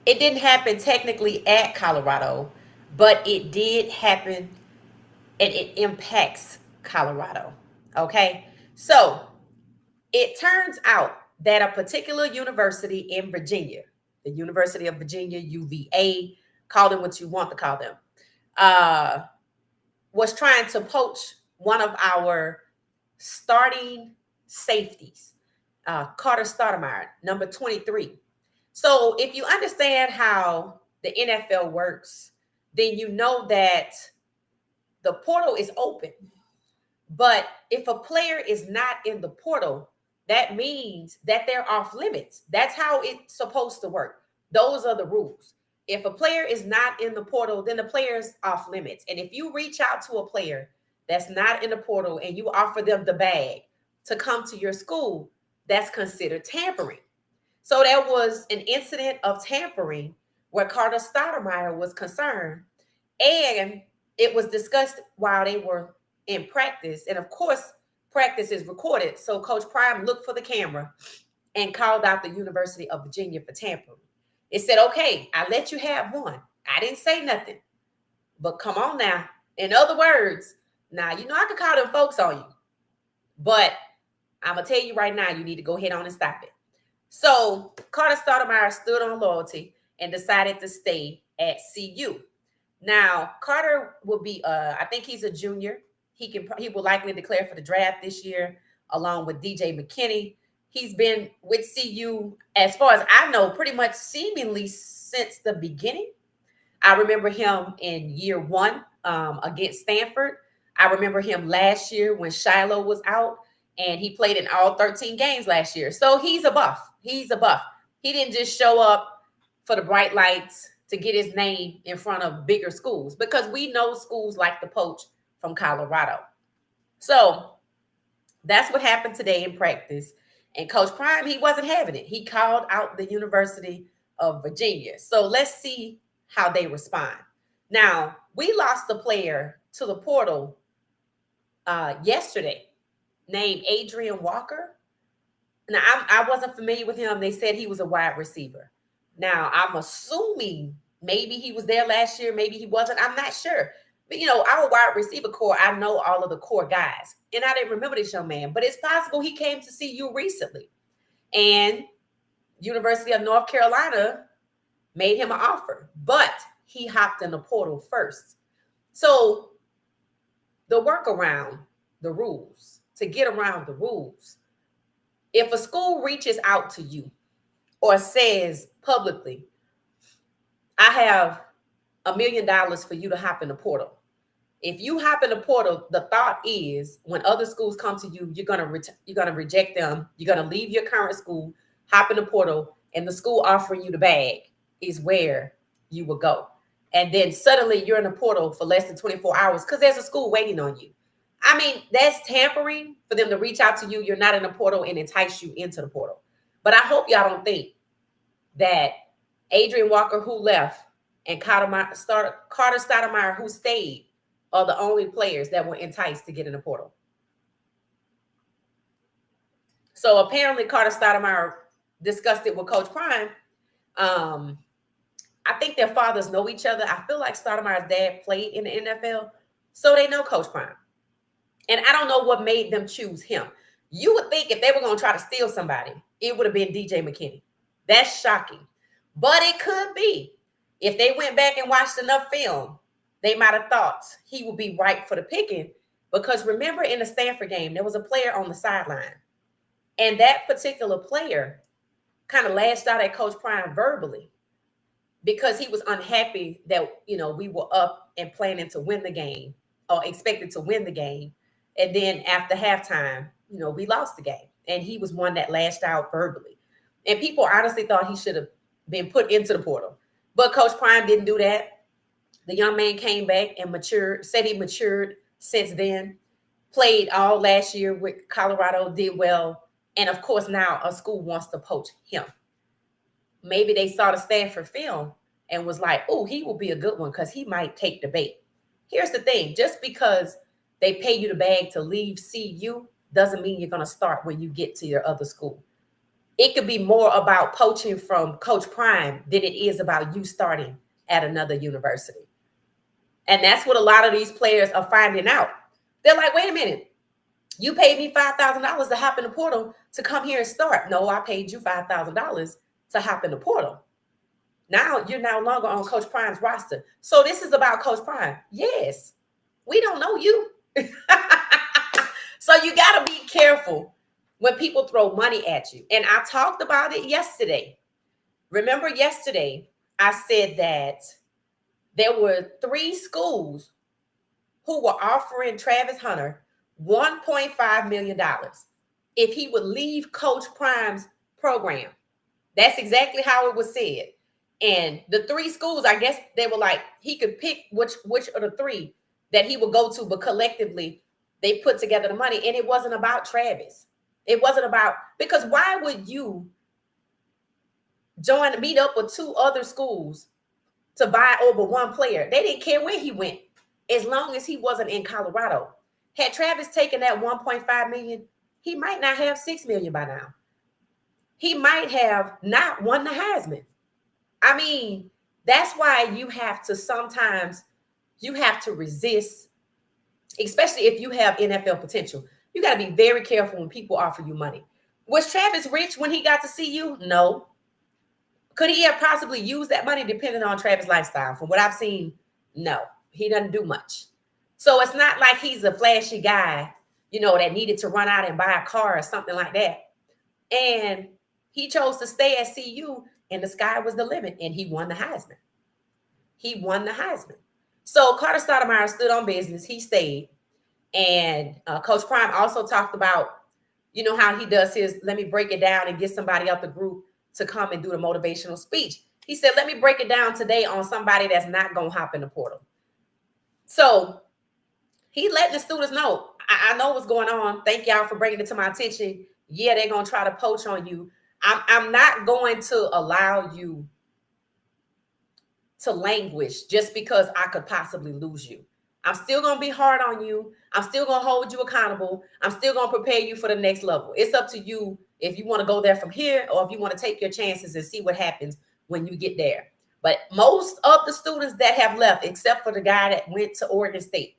It didn't happen technically at Colorado, but it did happen and it impacts Colorado. Okay. So it turns out that a particular university in Virginia, the University of Virginia, UVA, call them what you want to call them, uh, was trying to poach one of our starting safeties, Carter Stoudemire, number 23. So if you understand how the NFL works, then you know that the portal is open. But if a player is not in the portal, that means that they're off limits. That's how it's supposed to work. Those are the rules. If a player is not in the portal, then the player is off limits. And if you reach out to a player that's not in the portal and you offer them the bag to come to your school, that's considered tampering. So there was an incident of tampering where Carter Stoudemire was concerned, and it was discussed while they were in practice. And of course, practice is recorded. So Coach Prime looked for the camera and called out the University of Virginia for tampering. It said, okay, I let you have one. I didn't say nothing. But come on now. In other words, now, you know, I could call them folks on you. But I'm going to tell you right now, you need to go ahead on and stop it. So Carter Stoudemire stood on loyalty and decided to stay at CU. Now, Carter will be, I think he's a junior. He will likely declare for the draft this year, along with DJ McKinney. He's been with CU, as far as I know, pretty much seemingly since the beginning. I remember him in year one against Stanford. I remember him last year when Shiloh was out, and he played in all 13 games last year. So he's a buff. He's a buff. He didn't just show up for the bright lights to get his name in front of bigger schools, because we know schools like the poach from Colorado. So that's what happened today in practice. And Coach Prime, he wasn't having it. He called out the University of Virginia. So let's see how they respond. Now, we lost a player to the portal yesterday named Adrian Walker. Now, I wasn't familiar with him. They said he was a wide receiver. Now, I'm assuming maybe he was there last year. Maybe he wasn't. I'm not sure. But, you know, our wide receiver core, I know all of the core guys. And I didn't remember this young man. But it's possible he came to see you recently. And University of North Carolina made him an offer. But he hopped in the portal first. So the workaround, the rules, to get around the rules, if a school reaches out to you or says publicly, I have $1 million for you to hop in the portal. If you hop in the portal, the thought is when other schools come to you, you're gonna reject them. You're gonna leave your current school, hop in the portal, and the school offering you the bag is where you will go. And then suddenly you're in the portal for less than 24 hours because there's a school waiting on you. I mean, that's tampering for them to reach out to you. You're not in the portal and entice you into the portal. But I hope y'all don't think that Adrian Walker, who left, and Carter Stoudemire, who stayed, are the only players that were enticed to get in the portal. So apparently Carter Stoudemire discussed it with Coach Prime. I think their fathers know each other. I feel like Stoudemire's dad played in the NFL, so they know Coach Prime. And I don't know what made them choose him. You would think if they were going to try to steal somebody, it would have been DJ McKinney. That's shocking. But it could be. If they went back and watched enough film, they might have thought he would be ripe for the picking. Because remember in the Stanford game, there was a player on the sideline. And that particular player kind of lashed out at Coach Prime verbally because he was unhappy that, you know, we were up and planning to win the game or expected to win the game. And then after halftime, you know, we lost the game. And he was one that lashed out verbally. And people honestly thought he should have been put into the portal. But Coach Prime didn't do that. The young man came back and matured, said he matured since then, played all last year with Colorado, did well. And of course, now a school wants to poach him. Maybe they saw the Stanford film and was like, oh, he will be a good one because he might take the bait. Here's the thing. Just because they pay you the bag to leave CU doesn't mean you're going to start when you get to your other school. It could be more about poaching from Coach Prime than it is about you starting at another university. And that's what a lot of these players are finding out. They're like, wait a minute. You paid me $5,000 to hop in the portal to come here and start. No, I paid you $5,000 to hop in the portal. Now you're no longer on Coach Prime's roster. So this is about Coach Prime. Yes, we don't know you. So you got to be careful when people throw money at you. And I talked about it yesterday. Remember yesterday, I said that there were 3 schools who were offering Travis Hunter $1.5 million if he would leave Coach Prime's program. That's exactly how it was said. And the 3 schools, I guess they were like, he could pick which of the 3 that he would go to, but collectively they put together the money. And it wasn't about Travis. It wasn't about, because why would you meet up with 2 other schools to buy over one player? They didn't care where he went as long as he wasn't in Colorado. Had Travis taken that 1.5 million, he might not have 6 million by now. He might have not won the Heisman. I mean, that's why you have to sometimes you have to resist, especially if you have NFL potential. You got to be very careful when people offer you money. Was Travis rich when he got to see you? No. Could he have possibly used that money depending on Travis' lifestyle? From what I've seen, no. He doesn't do much. So it's not like he's a flashy guy, that needed to run out and buy a car or something like that. And he chose to stay at CU, and the sky was the limit, and he won the Heisman. He won the Heisman. So Carter Stoudemire stood on business. He stayed. And Coach Prime also talked about, how he does his, let me break it down and get somebody out the group to come and do the motivational speech. He said, let me break it down today on somebody that's not going to hop in the portal. So he letting the students know, I know what's going on. Thank y'all for bringing it to my attention. Yeah, they're going to try to poach on you. I'm not going to allow you to languish just because I could possibly lose you. I'm still going to be hard on you. I'm still going to hold you accountable. I'm still going to prepare you for the next level. It's up to you if you want to go there from here or if you want to take your chances and see what happens when you get there. But most of the students that have left, except for the guy that went to Oregon State,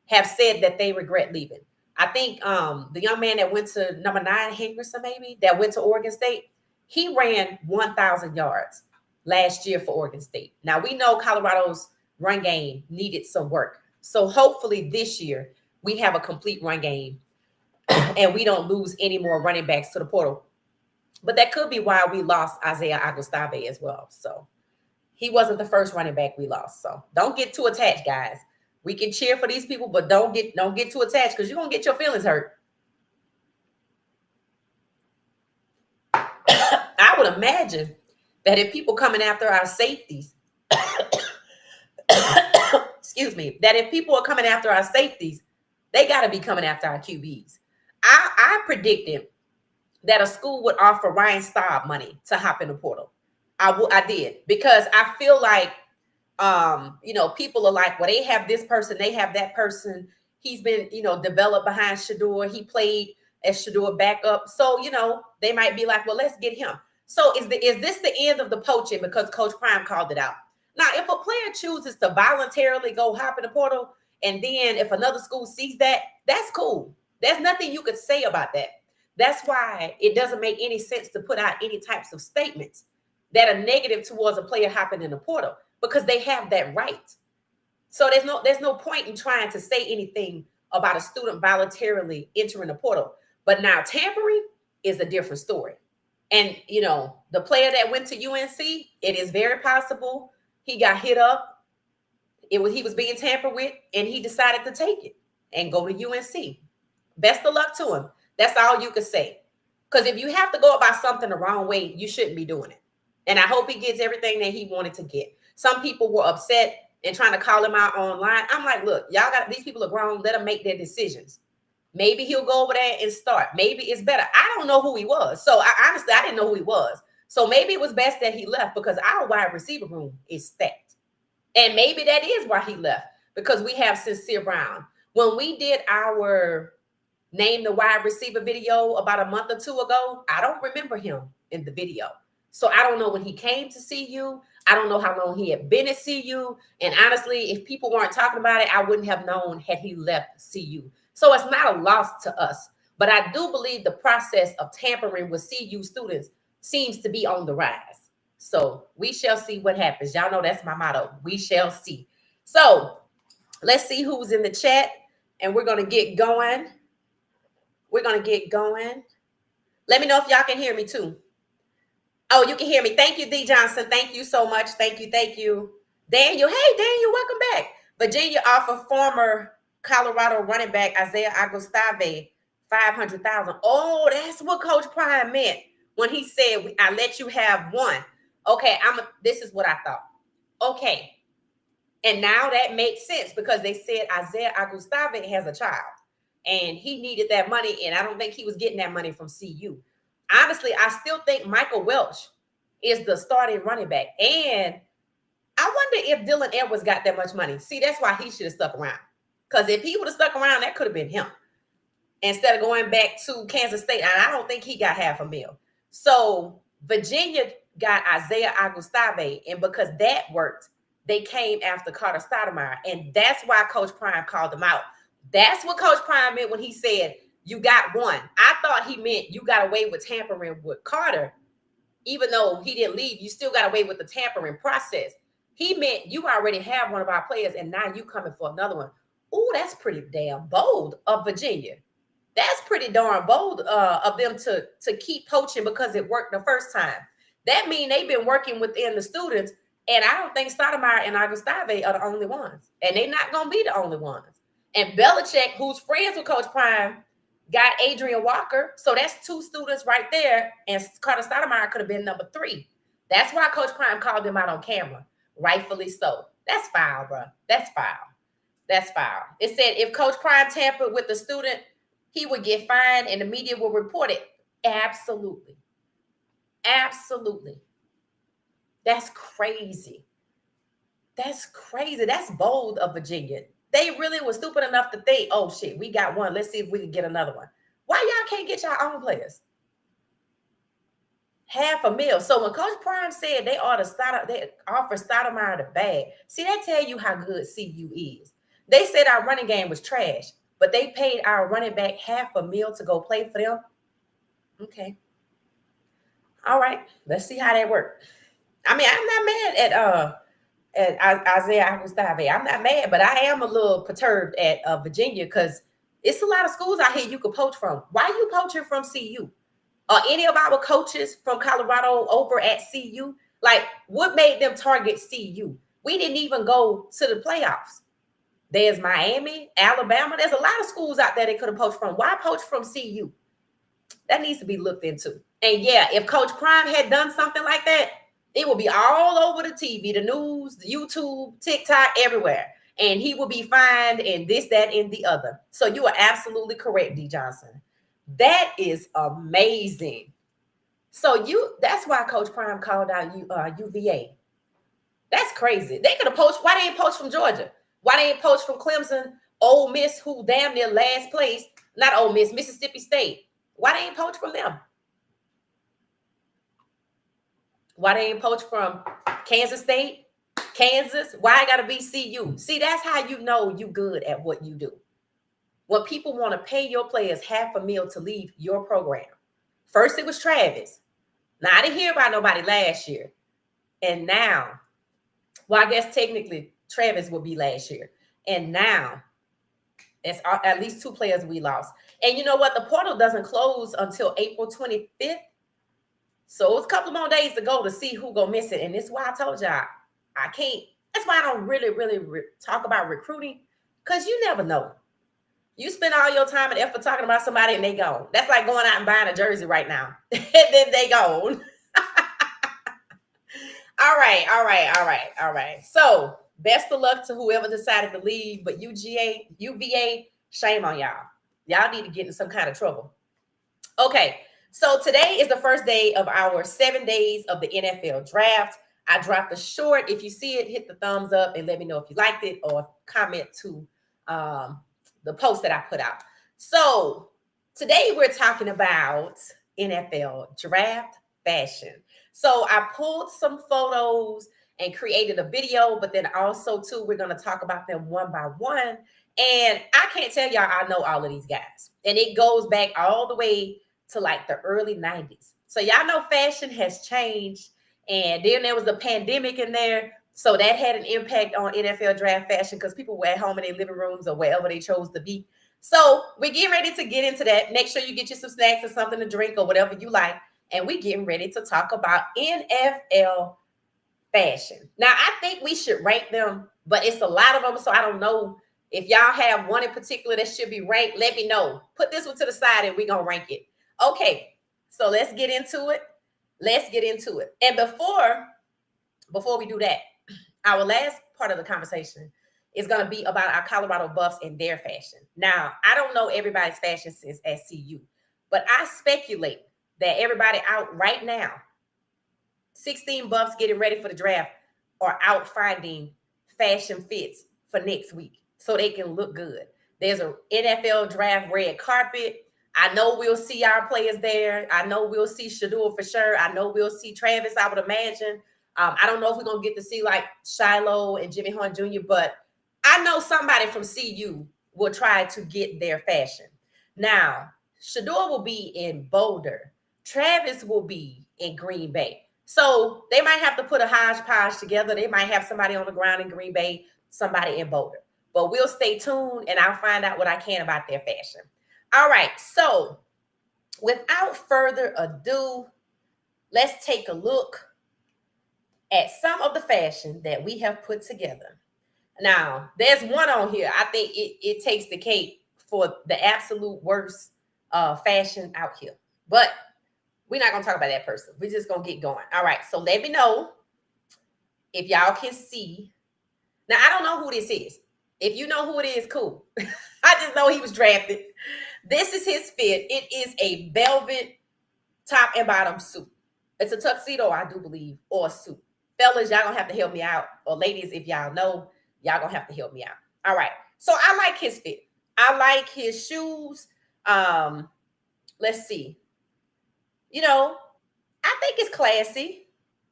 have said that they regret leaving. I think the young man that went to number 9, Henderson, maybe, that went to Oregon State, he ran 1,000 yards last year for Oregon State. Now, we know Colorado's run game needed some work. So hopefully this year we have a complete run game and we don't lose any more running backs to the portal. But that could be why we lost Isaiah Augustave as well. So he wasn't the first running back we lost. So don't get too attached, guys. We can cheer for these people, but don't get too attached because you're going to get your feelings hurt. I would imagine that if people coming after our safeties, excuse me, that if people are coming after our safeties, they got to be coming after our QBs. I predicted that a school would offer Ryan Staub money to hop in the portal. I did because I feel like, people are like, well, they have this person, they have that person. He's been, developed behind Shedeur. He played as Shedeur backup. So, they might be like, well, let's get him. So is this the end of the poaching because Coach Prime called it out? Now, if a player chooses to voluntarily go hop in the portal, and then if another school sees that, that's cool. There's nothing you could say about that. That's why it doesn't make any sense to put out any types of statements that are negative towards a player hopping in the portal because they have that right. So there's no point in trying to say anything about a student voluntarily entering the portal. But now tampering is a different story. And, the player that went to UNC, it is very possible he got hit up. He was being tampered with, and he decided to take it and go to UNC. Best of luck to him. That's all you could say. Because if you have to go about something the wrong way, you shouldn't be doing it. And I hope he gets everything that he wanted to get. Some people were upset and trying to call him out online. I'm like, look, these people are grown. Let them make their decisions. Maybe he'll go over there and start. Maybe it's better. I don't know who he was. So I didn't know who he was. So maybe it was best that he left because our wide receiver room is stacked. And maybe that is why he left, because we have Sincere Brown. When we did our Name the Wide Receiver video about a month or two ago, I don't remember him in the video. So I don't know when he came to CU. I don't know how long he had been at CU. And honestly, if people weren't talking about it, I wouldn't have known had he left CU. So it's not a loss to us. But I do believe the process of tampering with CU students seems to be on the rise. So we shall see what happens. Y'all know that's my motto. We shall see. So let's see who's in the chat. And we're going to get going. Let me know if y'all can hear me too. Oh, you can hear me. Thank you, D. Johnson. Thank you so much. Thank you. Daniel. Hey, Daniel, welcome back. Virginia offered former Colorado running back Isaiah Augustave $500,000. Oh, that's what Coach Prime meant when he said, I let you have one. Okay, this is what I thought. Okay. And now that makes sense because they said Isaiah Augustave has a child and he needed that money. And I don't think he was getting that money from CU. Honestly, I still think Michael Welch is the starting running back. And I wonder if Dylan Edwards got that much money. See, that's why he should have stuck around. Because if he would have stuck around, that could have been him instead of going back to Kansas State. And I don't think he got half a mil. So Virginia got Isaiah Augustave, and because that worked, they came after Carter Stoudemire, and that's why Coach Prime called him out. That's what Coach Prime meant when he said, you got one. I thought he meant you got away with tampering with Carter. Even though he didn't leave, you still got away with the tampering process. He meant you already have one of our players, and now you coming for another one. Ooh, that's pretty damn bold of Virginia. That's pretty darn bold of them to keep poaching because it worked the first time. That means they've been working within the students, and I don't think Stoudemire and Augustave are the only ones, and they're not going to be the only ones. And Belichick, who's friends with Coach Prime, got Adrian Walker, so that's two students right there, and Carter Stoudemire could have been number 3. That's why Coach Prime called them out on camera, rightfully so. That's foul, bro. That's foul. That's foul. It said if Coach Prime tampered with the student, he would get fined and the media will report it. Absolutely. Absolutely. That's crazy. That's crazy. That's bold of Virginia. They really were stupid enough to think, oh shit, we got one. Let's see if we can get another one. Why y'all can't get your own players? Half a mil. So when Coach Prime said they offer Stoudemire the bag, see, that tell you how good CU is. They said our running game was trash, but they paid our running back half a mil to go play for them. Okay. All right. Let's see how that works. I mean, I'm not mad at Isaiah Augustave. I'm not mad, but I am a little perturbed at Virginia because it's a lot of schools out here you could poach from. Why are you poaching from CU? Are any of our coaches from Colorado over at CU? Like, what made them target CU? We didn't even go to the playoffs. There's Miami, Alabama. There's a lot of schools out there they could have poached from. Why poach from CU? That needs to be looked into. And yeah, if Coach Prime had done something like that, it would be all over the TV, the news, the YouTube, TikTok, everywhere. And he would be fined and this, that, and the other. So you are absolutely correct, D. Johnson. That is amazing. So that's why Coach Prime called out UVA. That's crazy. They could have poached. Why they ain't poached from Georgia? Why they ain't poached from Clemson, Ole Miss, who damn near last place? Not Ole Miss, Mississippi State. Why they ain't poached from them? Why they ain't poached from Kansas State, Kansas? Why it got to be CU? See, that's how you know you good at what you do. When people want to pay your players half a mil to leave your program. First it was Travis. Now, I didn't hear about nobody last year. And now, well, I guess technically Travis will be last year. And now, it's at least 2 players we lost. And you know what? The portal doesn't close until April 25th. So it's a couple more days to go to see who go missing. And this is why I told y'all, I can't. That's why I don't really talk about recruiting, because you never know. You spend all your time and effort talking about somebody and they gone. That's like going out and buying a jersey right now. And then they gone. All right. So best of luck to whoever decided to leave. But UVA, shame on y'all. Y'all need to get in some kind of trouble. Okay. So today is the first day of our 7 days of the NFL draft. I dropped a short. If you see it, hit the thumbs up and let me know if you liked it, or comment to the post that I put out. So today we're talking about NFL draft fashion. So I pulled some photos and created a video, but then also too, we're going to talk about them one by one. And I can't tell y'all I know all of these guys. And it goes back all the way to like the early 90s. So y'all know fashion has changed. And then there was a pandemic in there. So that had an impact on NFL draft fashion because people were at home in their living rooms or wherever they chose to be. So we're getting ready to get into that. Make sure you get you some snacks or something to drink or whatever you like. And we're getting ready to talk about NFL fashion. Now, I think we should rank them, but it's a lot of them. So I don't know if y'all have one in particular that should be ranked. Let me know. Put this one to the side and we're going to rank it. Okay, so let's get into it. And before we do that, our last part of the conversation is going to be about our Colorado Buffs and their fashion. Now, I don't know everybody's fashion sense at CU, but I speculate that everybody out right now, 16 Buffs getting ready for the draft, are out finding fashion fits for next week. so they can look good. There's a NFL draft red carpet. I know we'll see our players there. I know we'll see Shador for sure. I know we'll see Travis, I would imagine. I don't know if we're going to get to see like Shiloh and Jimmy Horn Jr., but I know somebody from CU will try to get their fashion. Now, Shador will be in Boulder. Travis will be in Green Bay. So they might have to put a hodgepodge together. They might have somebody on the ground in Green Bay, somebody in Boulder. But we'll stay tuned and I'll find out what I can about their fashion. All right. So without further ado, let's take a look at some of the fashion that we have put together. Now, there's one on here. I think it takes the cake for the absolute worst fashion out here. But we're not going to talk about that person. We're just going to get going. All right. So let me know if y'all can see. Now, I don't know who this is. If you know who it is, cool. I just know he was drafted. This is his fit. It is a velvet top and bottom suit. It's a tuxedo, I do believe, or a suit. Fellas, y'all going to have to help me out. Or ladies, if y'all know, y'all going to have to help me out. All right. So I like his fit. I like his shoes. Let's see. You know, I think it's classy.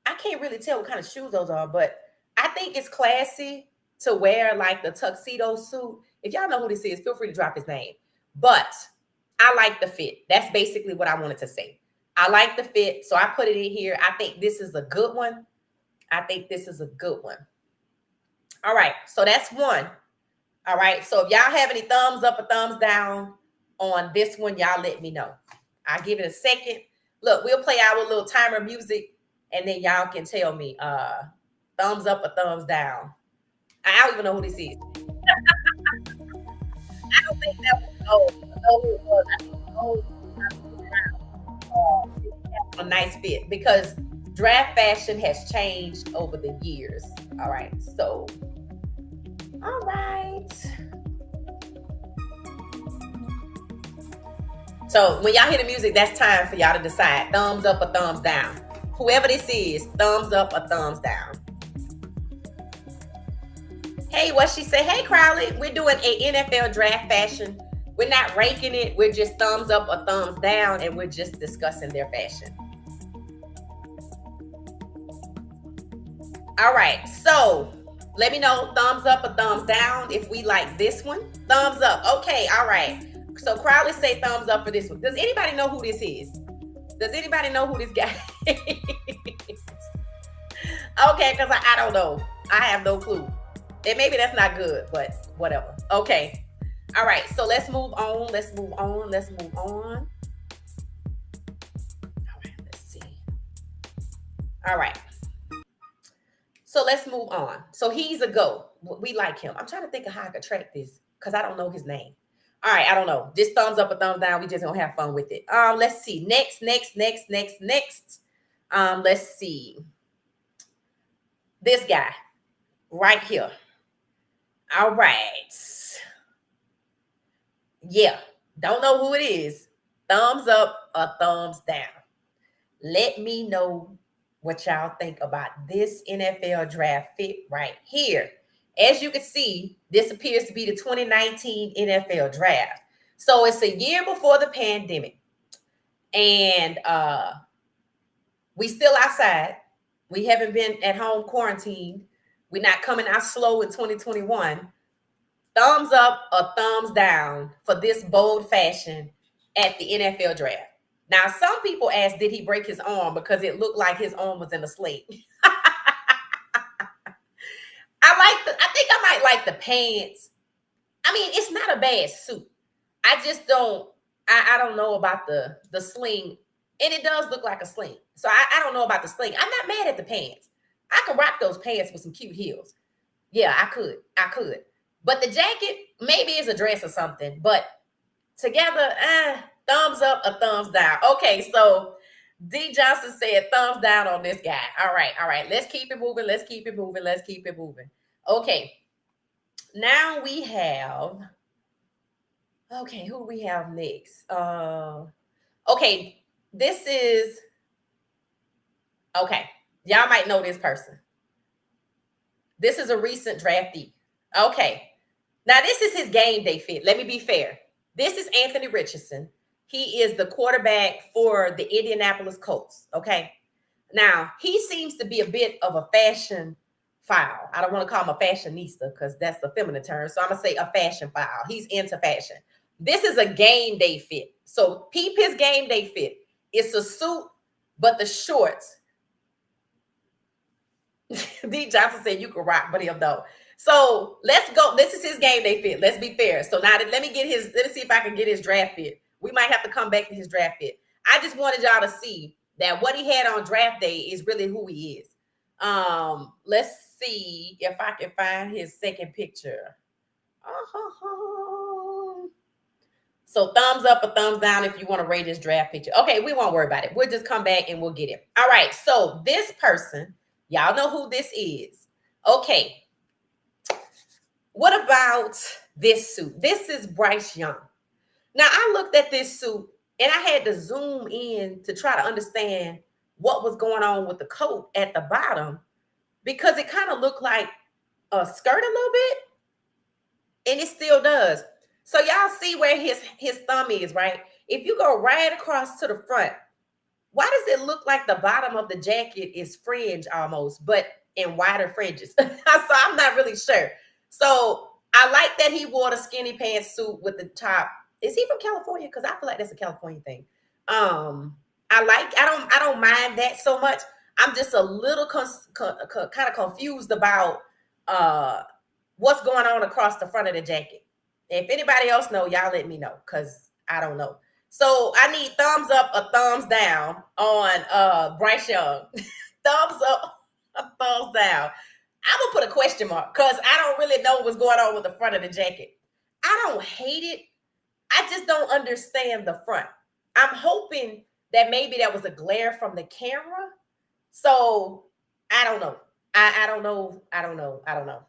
I can't really tell what kind of shoes those are, but I think it's classy to wear like the tuxedo suit. If y'all know who this is, feel free to drop his name. But I like the fit. That's basically what I wanted to say. I like the fit, so I put it in here. I think this is a good one. I think this is a good one. All right, so that's one. All right, so if y'all have any thumbs up or thumbs down on this one, y'all let me know. I'll give it a second. Look, we'll play our little timer music, and then y'all can tell me thumbs up or thumbs down. I don't even know who this is. I don't think that was a nice fit because draft fashion has changed over the years. All right, so all right. So when y'all hear the music, that's time for y'all to decide thumbs up or thumbs down. Whoever this is, thumbs up or thumbs down. Hey, what she say? Hey, Crowley, we're doing a NFL draft fashion. We're not ranking it. We're just thumbs up or thumbs down, and we're just discussing their fashion. All right, so let me know thumbs up or thumbs down if we like this one. Thumbs up. Okay, all right. So Crowley say thumbs up for this one. Does anybody know who this is? Does anybody know who this guy is? Okay, because I don't know. I have no clue. And maybe that's not good, but whatever. Okay. All right, so let's move on. Let's move on. Let's move on. All right, let's see. All right. So let's move on. So he's a go. We like him. I'm trying to think of how I could track this because I don't know his name. All right, I don't know. Just thumbs up or thumbs down. We just gonna have fun with it. Let's see. Next. Let's see. This guy right here. All right. Yeah. Don't know who it is. Thumbs up or thumbs down. Let me know what y'all think about this NFL draft fit right here. As you can see, this appears to be the 2019 NFL draft. So it's a year before the pandemic. And we still outside. We haven't been at home quarantined. We're not coming out slow in 2021. Thumbs up or thumbs down for this bold fashion at the NFL draft. Now, some people asked, did he break his arm? Because it looked like his arm was in a sling. I think I might like the pants. I mean, it's not a bad suit. I just don't know about the sling. And it does look like a sling. So I don't know about the sling. I'm not mad at the pants. I could rock those pants with some cute heels. Yeah, I could. But the jacket, maybe it's a dress or something. But together, thumbs up or thumbs down. Okay, so D Johnson said thumbs down on this guy. All right. Let's keep it moving. Okay. Now we have, okay, who we have next? Okay, this is, okay, y'all might know this person. This is a recent draftee. Okay, Now, this is his game day fit. Let me be fair. This is Anthony Richardson. He is the quarterback for the Indianapolis Colts. Okay. Now, he seems to be a bit of a fashion file. I don't want to call him a fashionista because that's the feminine term. So I'm going to say a fashion file. He's into fashion. This is a game day fit. So peep his game day fit. It's a suit, but the shorts. D. Johnson said you can rock, but he'll know. So let's go. This is his game day fit. Let's be fair. So now let me see if I can get his draft fit. We might have to come back to his draft fit. I just wanted y'all to see that what he had on draft day is really who he is. Let's see if I can find his second picture. So thumbs up or thumbs down if you want to rate his draft picture. Okay, we won't worry about it. We'll just come back and we'll get it. All right, so this person, y'all know who this is. Okay. What about this suit? This is Bryce Young. Now, I looked at this suit and I had to zoom in to try to understand what was going on with the coat at the bottom because it kind of looked like a skirt a little bit, and it still does. So y'all see where his thumb is, right? If you go right across to the front, why does it look like the bottom of the jacket is fringe almost, but in wider fringes? So I'm not really sure. So I like that he wore the skinny pants suit with the top. Is he from California? Because I feel like that's a California thing. I don't mind that so much. I'm just a little kind of confused about what's going on across the front of the jacket. If anybody else know, y'all let me know because I don't know. So I need thumbs up or thumbs down on Bryce Young. Thumbs up or thumbs down. I'm gonna put a question mark because I don't really know what's going on with the front of the jacket. I don't hate it. I just don't understand the front. I'm hoping that maybe that was a glare from the camera. So I don't know. I don't know. I don't know.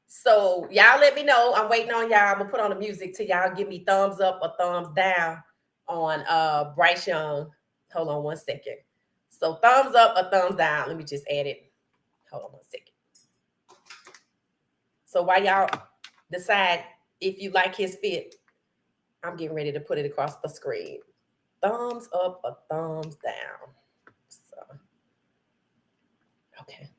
So y'all let me know. I'm waiting on y'all. I'm gonna put on the music till y'all give me thumbs up or thumbs down on Bryce Young. Hold on one second. So thumbs up or thumbs down. Let me just add it. Hold on one second. So while y'all decide if you like his fit, I'm getting ready to put it across the screen. Thumbs up or thumbs down. So, okay.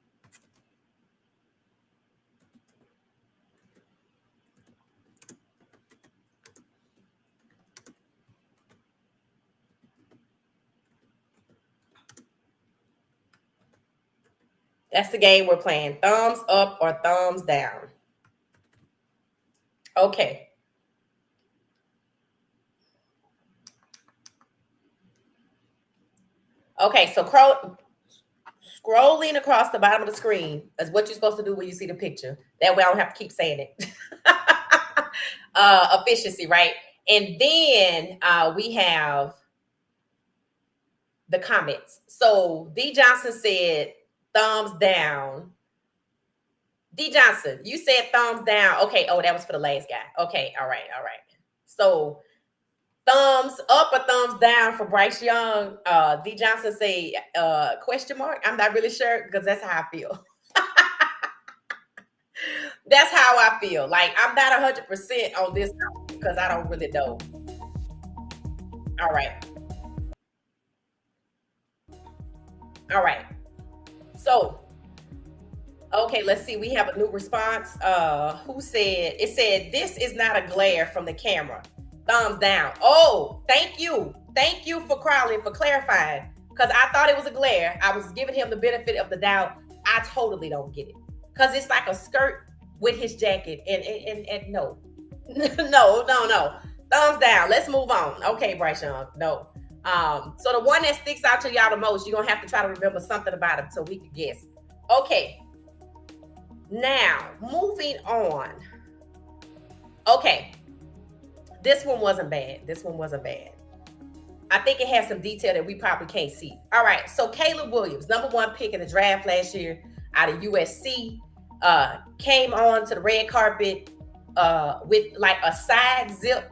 That's the game we're playing. Thumbs up or thumbs down. Okay. Okay, so scrolling across the bottom of the screen is what you're supposed to do when you see the picture. That way I don't have to keep saying it. Efficiency, right? And then we have the comments. So D. Johnson said thumbs down. D. Johnson, you said thumbs down. Okay. Oh, that was for the last guy. Okay. All right. So thumbs up or thumbs down for Bryce Young. D. Johnson say question mark. I'm not really sure because that's how I feel. That's how I feel. Like I'm not 100% on this because I don't really know. All right. All right. So, okay, let's see. We have a new response. Who said it said this is not a glare from the camera. Thumbs down. Oh, thank you. Thank you for Crowley for clarifying. Because I thought it was a glare. I was giving him the benefit of the doubt. I totally don't get it. Because it's like a skirt with his jacket. And no. No. Thumbs down. Let's move on. Okay, Bryce Young. No. So the one that sticks out to y'all the most, you're gonna have to try to remember something about it so we can guess. Okay. Now, moving on. Okay. This one wasn't bad. I think it has some detail that we probably can't see. All right. So Caleb Williams, number 1 pick in the draft last year out of USC, came on to the red carpet with like a side zip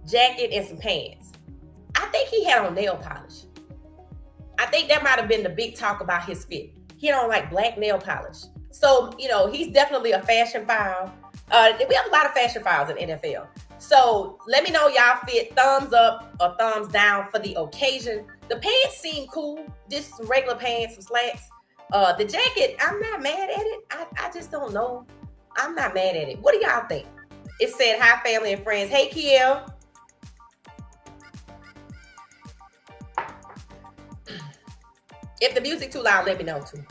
jacket and some pants. I think he had on nail polish. I think that might have been the big talk about his fit. He had on like black nail polish. So, he's definitely a fashion file. We have a lot of fashion files in NFL. So let me know y'all fit thumbs up or thumbs down for the occasion. The pants seem cool. Just some regular pants, some slacks. The jacket, I'm not mad at it. I just don't know. I'm not mad at it. What do y'all think? It said, hi, family and friends. Hey, Kiel. If the music too loud, let me know too.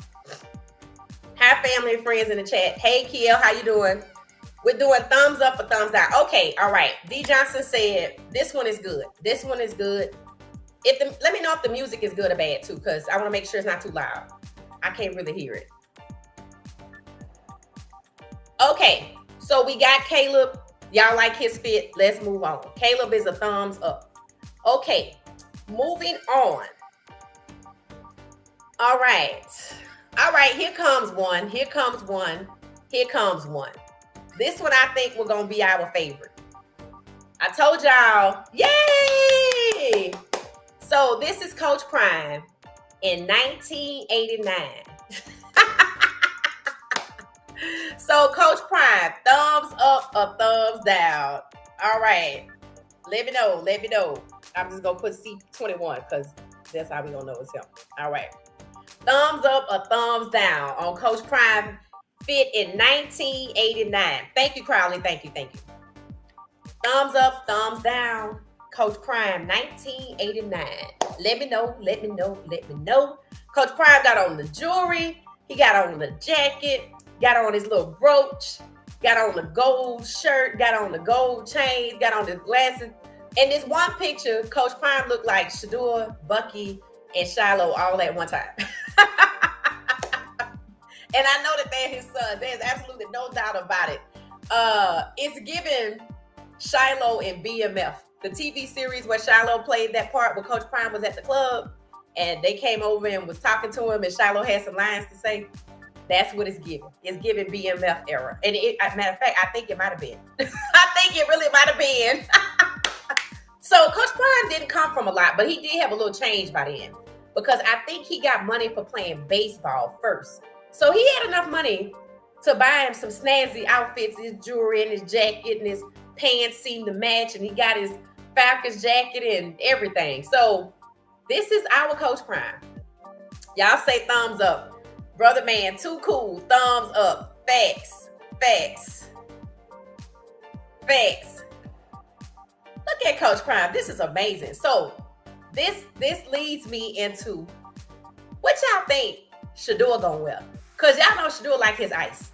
Hi, family and friends in the chat. Hey, Kiel, how you doing? We're doing thumbs up or thumbs down. Okay, all right. D Johnson said this one is good. This one is good. Let me know if the music is good or bad too, because I want to make sure it's not too loud. I can't really hear it. Okay, so we got Caleb. Y'all like his fit. Let's move on. Caleb is a thumbs up. Okay, moving on. All right. All right, here comes one. Here comes one. Here comes one. This one I think we're going to be our favorite. I told y'all, yay! So this is Coach Prime in 1989. So Coach Prime, thumbs up or thumbs down? All right. Let me know. Let me know. I'm just going to put C21 because that's how we going to know it's him. All right. Thumbs up or thumbs down on Coach Prime fit in 1989. Thank you, Crowley. Thank you. Thank you. Thumbs up, thumbs down. Coach Prime, 1989. Let me know. Let me know. Let me know. Coach Prime got on the jewelry. He got on the jacket. Got on his little brooch. Got on the gold shirt. Got on the gold chains. Got on the glasses. In this one picture, Coach Prime looked like Shedeur, Bucky, and Shiloh all at one time. And I know that they're his sons. There's absolutely no doubt about it. It's given Shiloh and BMF, the TV series where Shiloh played that part where Coach Prime was at the club and they came over and was talking to him and Shiloh had some lines to say. That's what it's giving. It's giving BMF era. And matter of fact, I think it might have been. I think it really might have been. So Coach Prime didn't come from a lot, but he did have a little change by then because I think he got money for playing baseball first. So he had enough money to buy him some snazzy outfits, his jewelry and his jacket and his pants seemed to match, and he got his Falcons jacket and everything. So this is our Coach Prime. Y'all say thumbs up. Brother man, too cool. Thumbs up. Facts. Facts. Facts. Look at Coach Prime. This is amazing. So this leads me into what y'all think Shedeur gonna wear. Because y'all know Shedeur like his ice.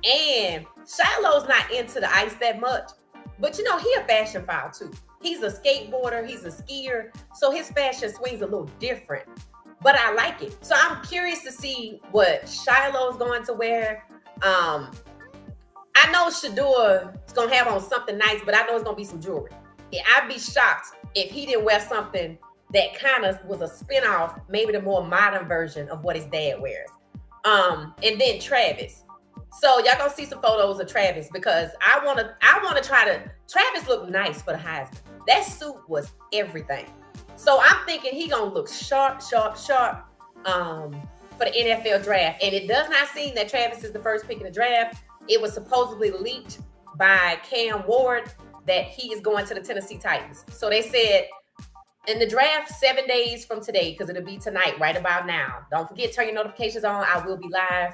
And Shiloh's not into the ice that much. But he a fashion file too. He's a skateboarder. He's a skier. So his fashion swings a little different. But I like it. So I'm curious to see what Shiloh's going to wear. I know Shedeur is going to have on something nice, but I know it's going to be some jewelry. Yeah, I'd be shocked if he didn't wear something that kind of was a spinoff, maybe the more modern version of what his dad wears. And then Travis. So y'all gonna see some photos of Travis because I wanna try to. Travis looked nice for the Heisman. That suit was everything. So I'm thinking he gonna look sharp for the NFL draft. And it does not seem that Travis is the first pick in the draft. It was supposedly leaked by Cam Ward that he is going to the Tennessee Titans. So they said in the draft 7 days from today, because it'll be tonight, right about now. Don't forget, turn your notifications on. I will be live.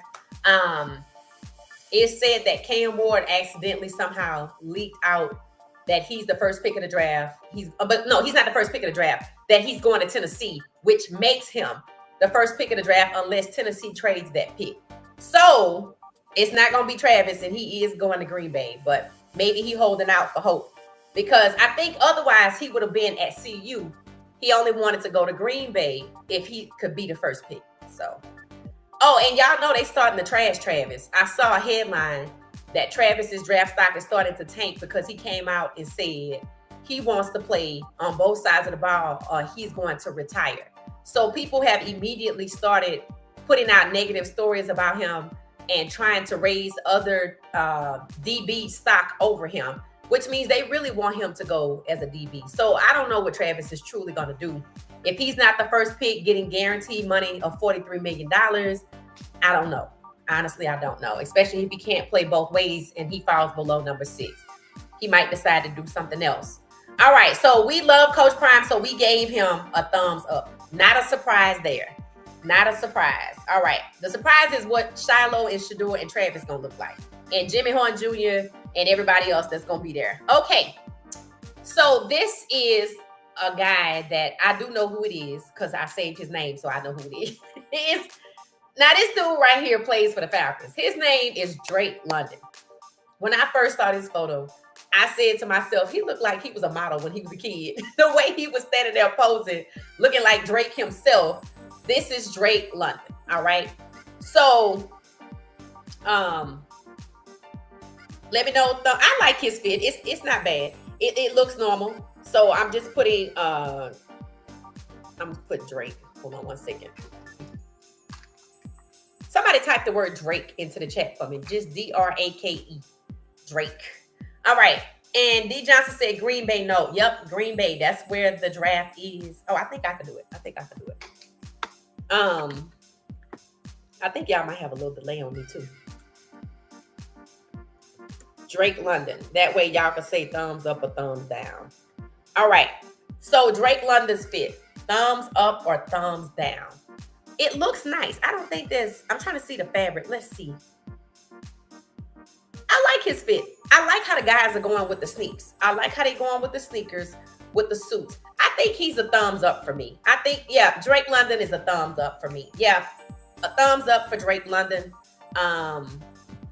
It said that Cam Ward accidentally somehow leaked out that he's the first pick of the draft. But no, he's not the first pick of the draft. That he's going to Tennessee, which makes him the first pick of the draft unless Tennessee trades that pick. So it's not going to be Travis, and he is going to Green Bay. But maybe he holding out for hope because I think otherwise he would have been at CU. He only wanted to go to Green Bay if he could be the first pick. So, and y'all know they starting to trash Travis. I saw a headline that Travis's draft stock is starting to tank because he came out and said he wants to play on both sides of the ball or he's going to retire. So people have immediately started putting out negative stories about him and trying to raise other DB stock over him, which means they really want him to go as a DB. So I don't know what Travis is truly going to do. If he's not the first pick getting guaranteed money of $43 million, I don't know. Honestly, I don't know. Especially if he can't play both ways and he falls below number 6. He might decide to do something else. All right, so we love Coach Prime, so we gave him a thumbs up. Not a surprise there. Not a surprise. All right, the surprise is what Shiloh and Shador and Travis gonna look like, and Jimmy Horn Jr. and everybody else that's gonna be there. Okay, so this is a guy that I do know who it is because I saved his name, so I know who it is. Now this dude right here plays for the Falcons. His name is Drake London. When I first saw this photo, I said to myself, he looked like he was a model when he was a kid. The way he was standing there posing, looking like Drake himself. This is Drake London. All right. So, let me know. I like his fit. It's not bad. It looks normal. So I'm just putting I'm putting Drake. Hold on one second. Somebody type the word Drake into the chat for me. Just D-R-A-K-E. Drake. All right. And D Johnson said Green Bay. No. Yep. Green Bay. That's where the draft is. Oh, I think I can do it. I think y'all might have a little delay on me too. Drake London. That way y'all can say thumbs up or thumbs down. All right. So Drake London's fit. Thumbs up or thumbs down. It looks nice. I don't think I'm trying to see the fabric. Let's see. I like his fit. I like how the guys are going with the sneaks. I like how they're going with the sneakers, with the suits. I think he's a thumbs up for me. I think, yeah, Drake London is a thumbs up for me. Yeah, a thumbs up for Drake London.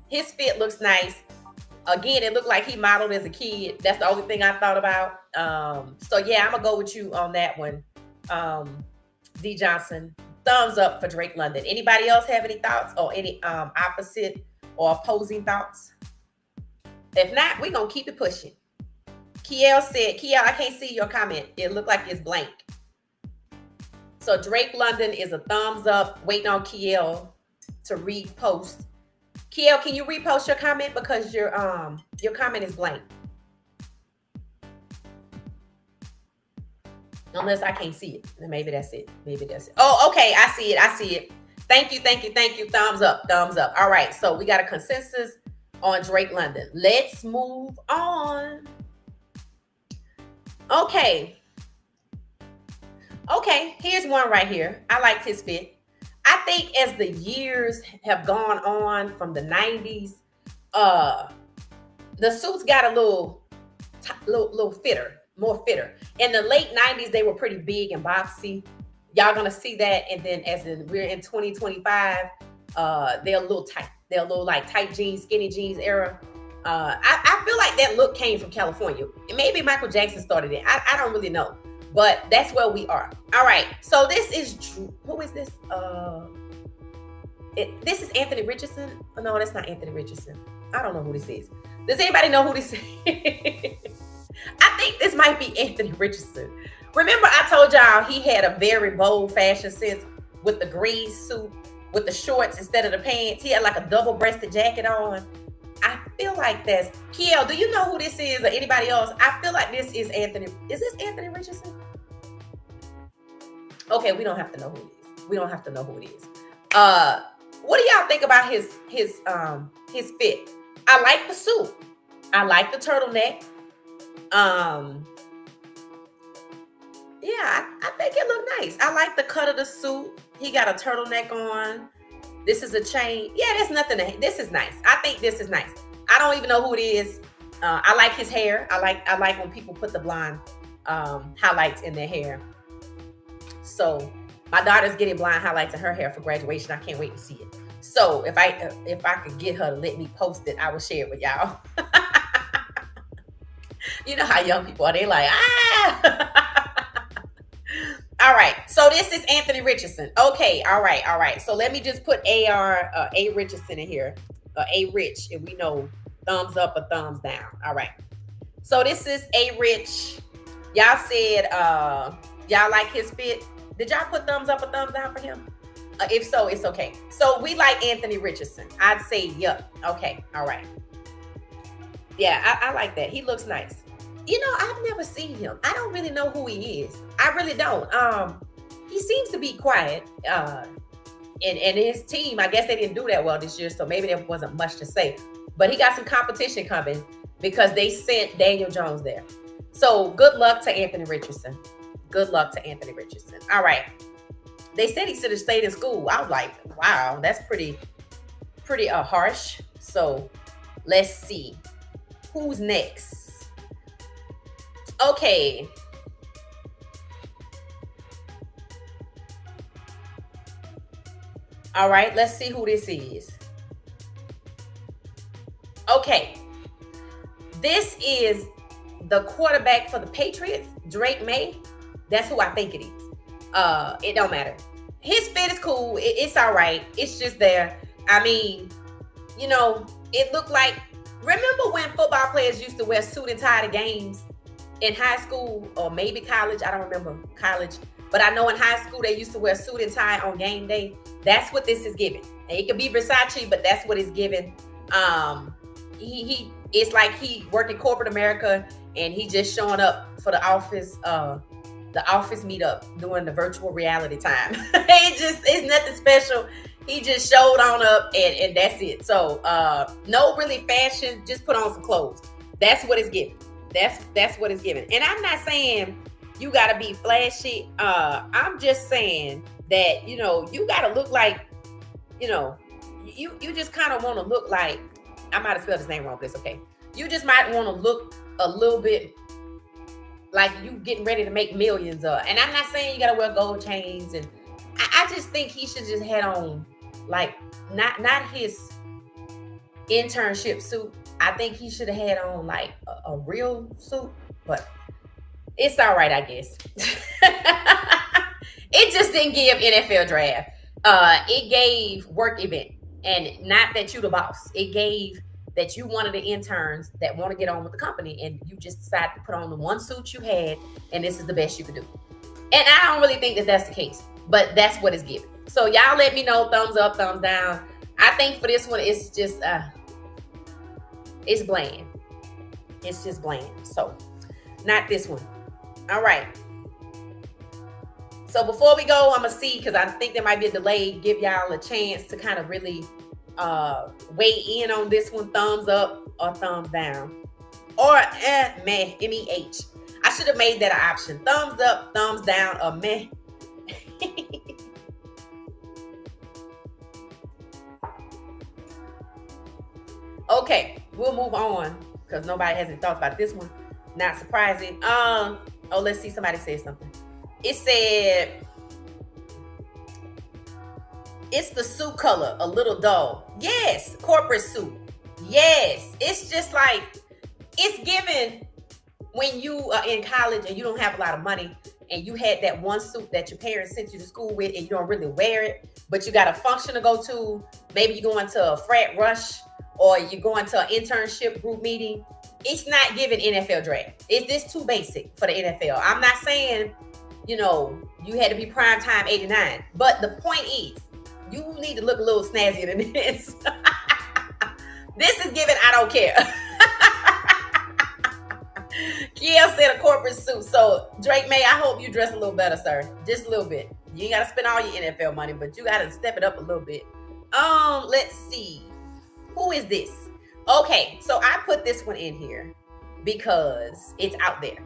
His fit looks nice. Again, it looked like he modeled as a kid. That's the only thing I thought about. So yeah, I'm gonna go with you on that one. D Johnson, thumbs up for Drake London. Anybody else have any thoughts or any opposite or opposing thoughts? If not, we're gonna keep it pushing. Kiel said, Kiel, I can't see your comment. It looked like it's blank. So Drake London is a thumbs up. Waiting on Kiel to repost. Kiel, can you repost your comment because your comment is blank? Unless I can't see it. Then maybe that's it. Maybe that's it. Oh, okay. I see it. Thank you. Thumbs up. All right. So we got a consensus on Drake London. Let's move on. Okay. Here's one right here. I liked his fit. I think as the years have gone on from the 90s, the suits got a little fitter, more fitter. In the late 90s, they were pretty big and boxy. Y'all gonna see that. And then we're in 2025, they're a little tight. They're a little like tight jeans, skinny jeans era. I feel like that look came from California. Maybe Michael Jackson started it. I don't really know. But that's where we are. All right. So this is who is this? This is Anthony Richardson. Oh, no, that's not Anthony Richardson. I don't know who this is. Does anybody know who this is? I think this might be Anthony Richardson. Remember, I told y'all he had a very bold fashion sense with the green suit, with the shorts instead of the pants. He had like a double-breasted jacket on. I feel like that's Kiel. Do you know who this is or anybody else? I feel like this is Anthony. Is this Anthony Richardson? Okay, we don't have to know who it is. What do y'all think about his fit? I like the suit. I like the turtleneck. Yeah, I think it looked nice. I like the cut of the suit. He got a turtleneck on. This is a chain. Yeah, there's nothing. This is nice. I think this is nice. I don't even know who it is. I like his hair. I like when people put the blonde highlights in their hair. So my daughter's getting blonde highlights in her hair for graduation. I can't wait to see it. So if I could get her to let me post it, I will share it with y'all. You know how young people are. They like, All right. So this is Anthony Richardson. Okay. All right. So let me just put A Richardson in here. A Rich, and we know thumbs up or thumbs down. All right. So this is A Rich. Y'all said y'all like his fit. Did y'all put thumbs up or thumbs down for him? If so, it's okay. So we like Anthony Richardson. I'd say yup. Okay. All right. Yeah, I like that. He looks nice. You know, I've never seen him. I don't really know who he is. I really don't. He seems to be quiet. and his team, I guess they didn't do that well this year, so maybe there wasn't much to say. But he got some competition coming because they sent Daniel Jones there. So good luck to Anthony Richardson. Good luck to Anthony Richardson. All right. They said he should have stayed in school. I was like, wow, that's pretty harsh. So let's see. Who's next? Okay. All right, let's see who this is. Okay. This is the quarterback for the Patriots, Drake May. That's who I think it is. It don't matter. His fit is cool. It's all right. It's just there. I mean, you know, it looked like, remember when football players used to wear suit and tie to games in high school or maybe college? I don't remember college, but I know in high school they used to wear suit and tie on game day. That's what this is giving. And it could be Versace, but that's what it's giving. It's like he working corporate America and he just showing up for the office meetup during the virtual reality time. It's nothing special. He just showed on up and that's it. So no really fashion, just put on some clothes. That's what it's giving. That's what it's giving. And I'm not saying you gotta be flashy. I'm just saying that, you know, you gotta look like, you know, you just kind of want to look like, I might have spelled his name wrong, but it's okay. You just might want to look a little bit like you getting ready to make millions. And I'm not saying you gotta wear gold chains, and I just think he should just head on, like not his internship suit. I think he should have had on like a real suit, but it's all right, I guess. It just didn't give NFL draft. It gave work event, and not that you the boss. It gave that you one of the interns that want to get on with the company, and you just decided to put on the one suit you had, and this is the best you could do. And I don't really think that that's the case, but that's what it's given. So y'all let me know, thumbs up, thumbs down. I think for this one, it's just it's bland. It's just bland. So not this one. All right. So before we go, I'm gonna see, because I think there might be a delay, give y'all a chance to kind of really weigh in on this one. Thumbs up or thumbs down, or meh, MEH. I should have made that an option. Thumbs up, thumbs down, or meh. Okay, we'll move on because nobody has any thoughts about this one. Not surprising. Oh, let's see. Somebody said something. It said, it's the suit color, a little dull. Yes, corporate suit. Yes, it's just like, it's given when you are in college and you don't have a lot of money and you had that one suit that your parents sent you to school with and you don't really wear it, but you got a function to go to. Maybe you're going to a frat rush or you're going to an internship group meeting. It's not giving NFL draft. Is this too basic for the NFL? I'm not saying, you know, you had to be prime time 89. But the point is, you need to look a little snazzier than this. This is giving I don't care. Kiel said a corporate suit. So, Drake May, I hope you dress a little better, sir. Just a little bit. You ain't got to spend all your NFL money, but you got to step it up a little bit. Let's see. Who is this? Okay, so I put this one in here because it's out there.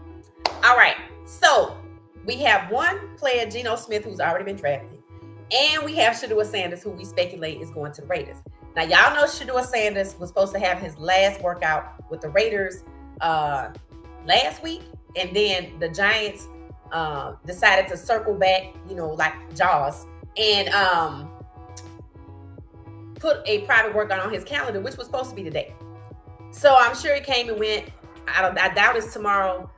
All right, so we have one player, Geno Smith, who's already been drafted. And we have Shedeur Sanders, who we speculate is going to the Raiders. Now, y'all know Shedeur Sanders was supposed to have his last workout with the Raiders last week. And then the Giants decided to circle back, you know, like Jaws, and put a private workout on his calendar, which was supposed to be today. So I'm sure he came and went. I doubt it's tomorrow,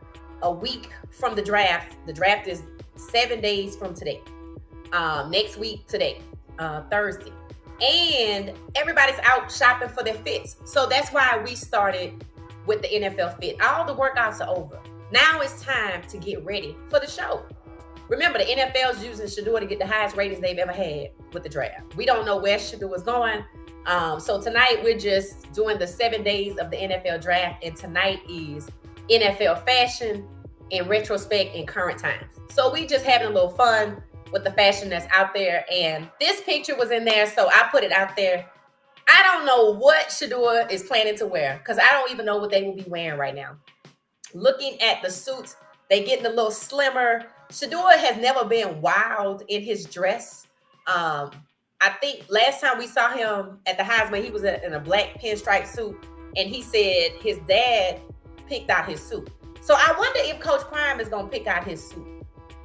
a week from the draft. The draft is 7 days from today. Next week today, Thursday. And everybody's out shopping for their fits. So that's why we started with the NFL fit. All the workouts are over. Now it's time to get ready for the show. Remember, the NFL's using Shedeur to get the highest ratings they've ever had with the draft. We don't know where Shedeur is going. So tonight we're just doing the 7 days of the NFL draft. And tonight is NFL fashion in retrospect in current times. So we just having a little fun. with the fashion that's out there. And this picture was in there, so I put it out there. I don't know what Shadua is planning to wear because I don't even know what they will be wearing right now. Looking at the suits, they getting a little slimmer. Shadua has never been wild in his dress. I think last time we saw him at the Heisman, he was in a black pinstripe suit, and he said his dad picked out his suit. So I wonder if Coach Prime is gonna pick out his suit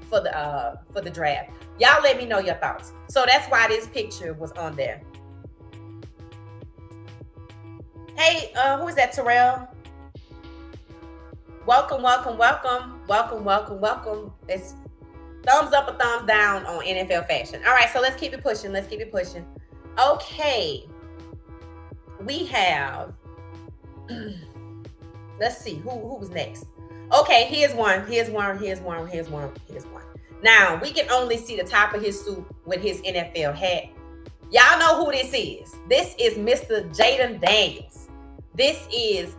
for the draft. Y'all let me know your thoughts. So that's why this picture was on there. Hey, who is that, Terrell? Welcome, welcome, welcome, welcome, welcome, welcome. It's thumbs up or thumbs down on NFL fashion. All right, so let's keep it pushing. Let's keep it pushing. Okay, we have. Let's see who was next. Okay, here's one. Here's one. Here's one. Here's one. Here's one. Now we can only see the top of his suit with his NFL hat. Y'all know who this is. This is Mr. Jayden Daniels. This is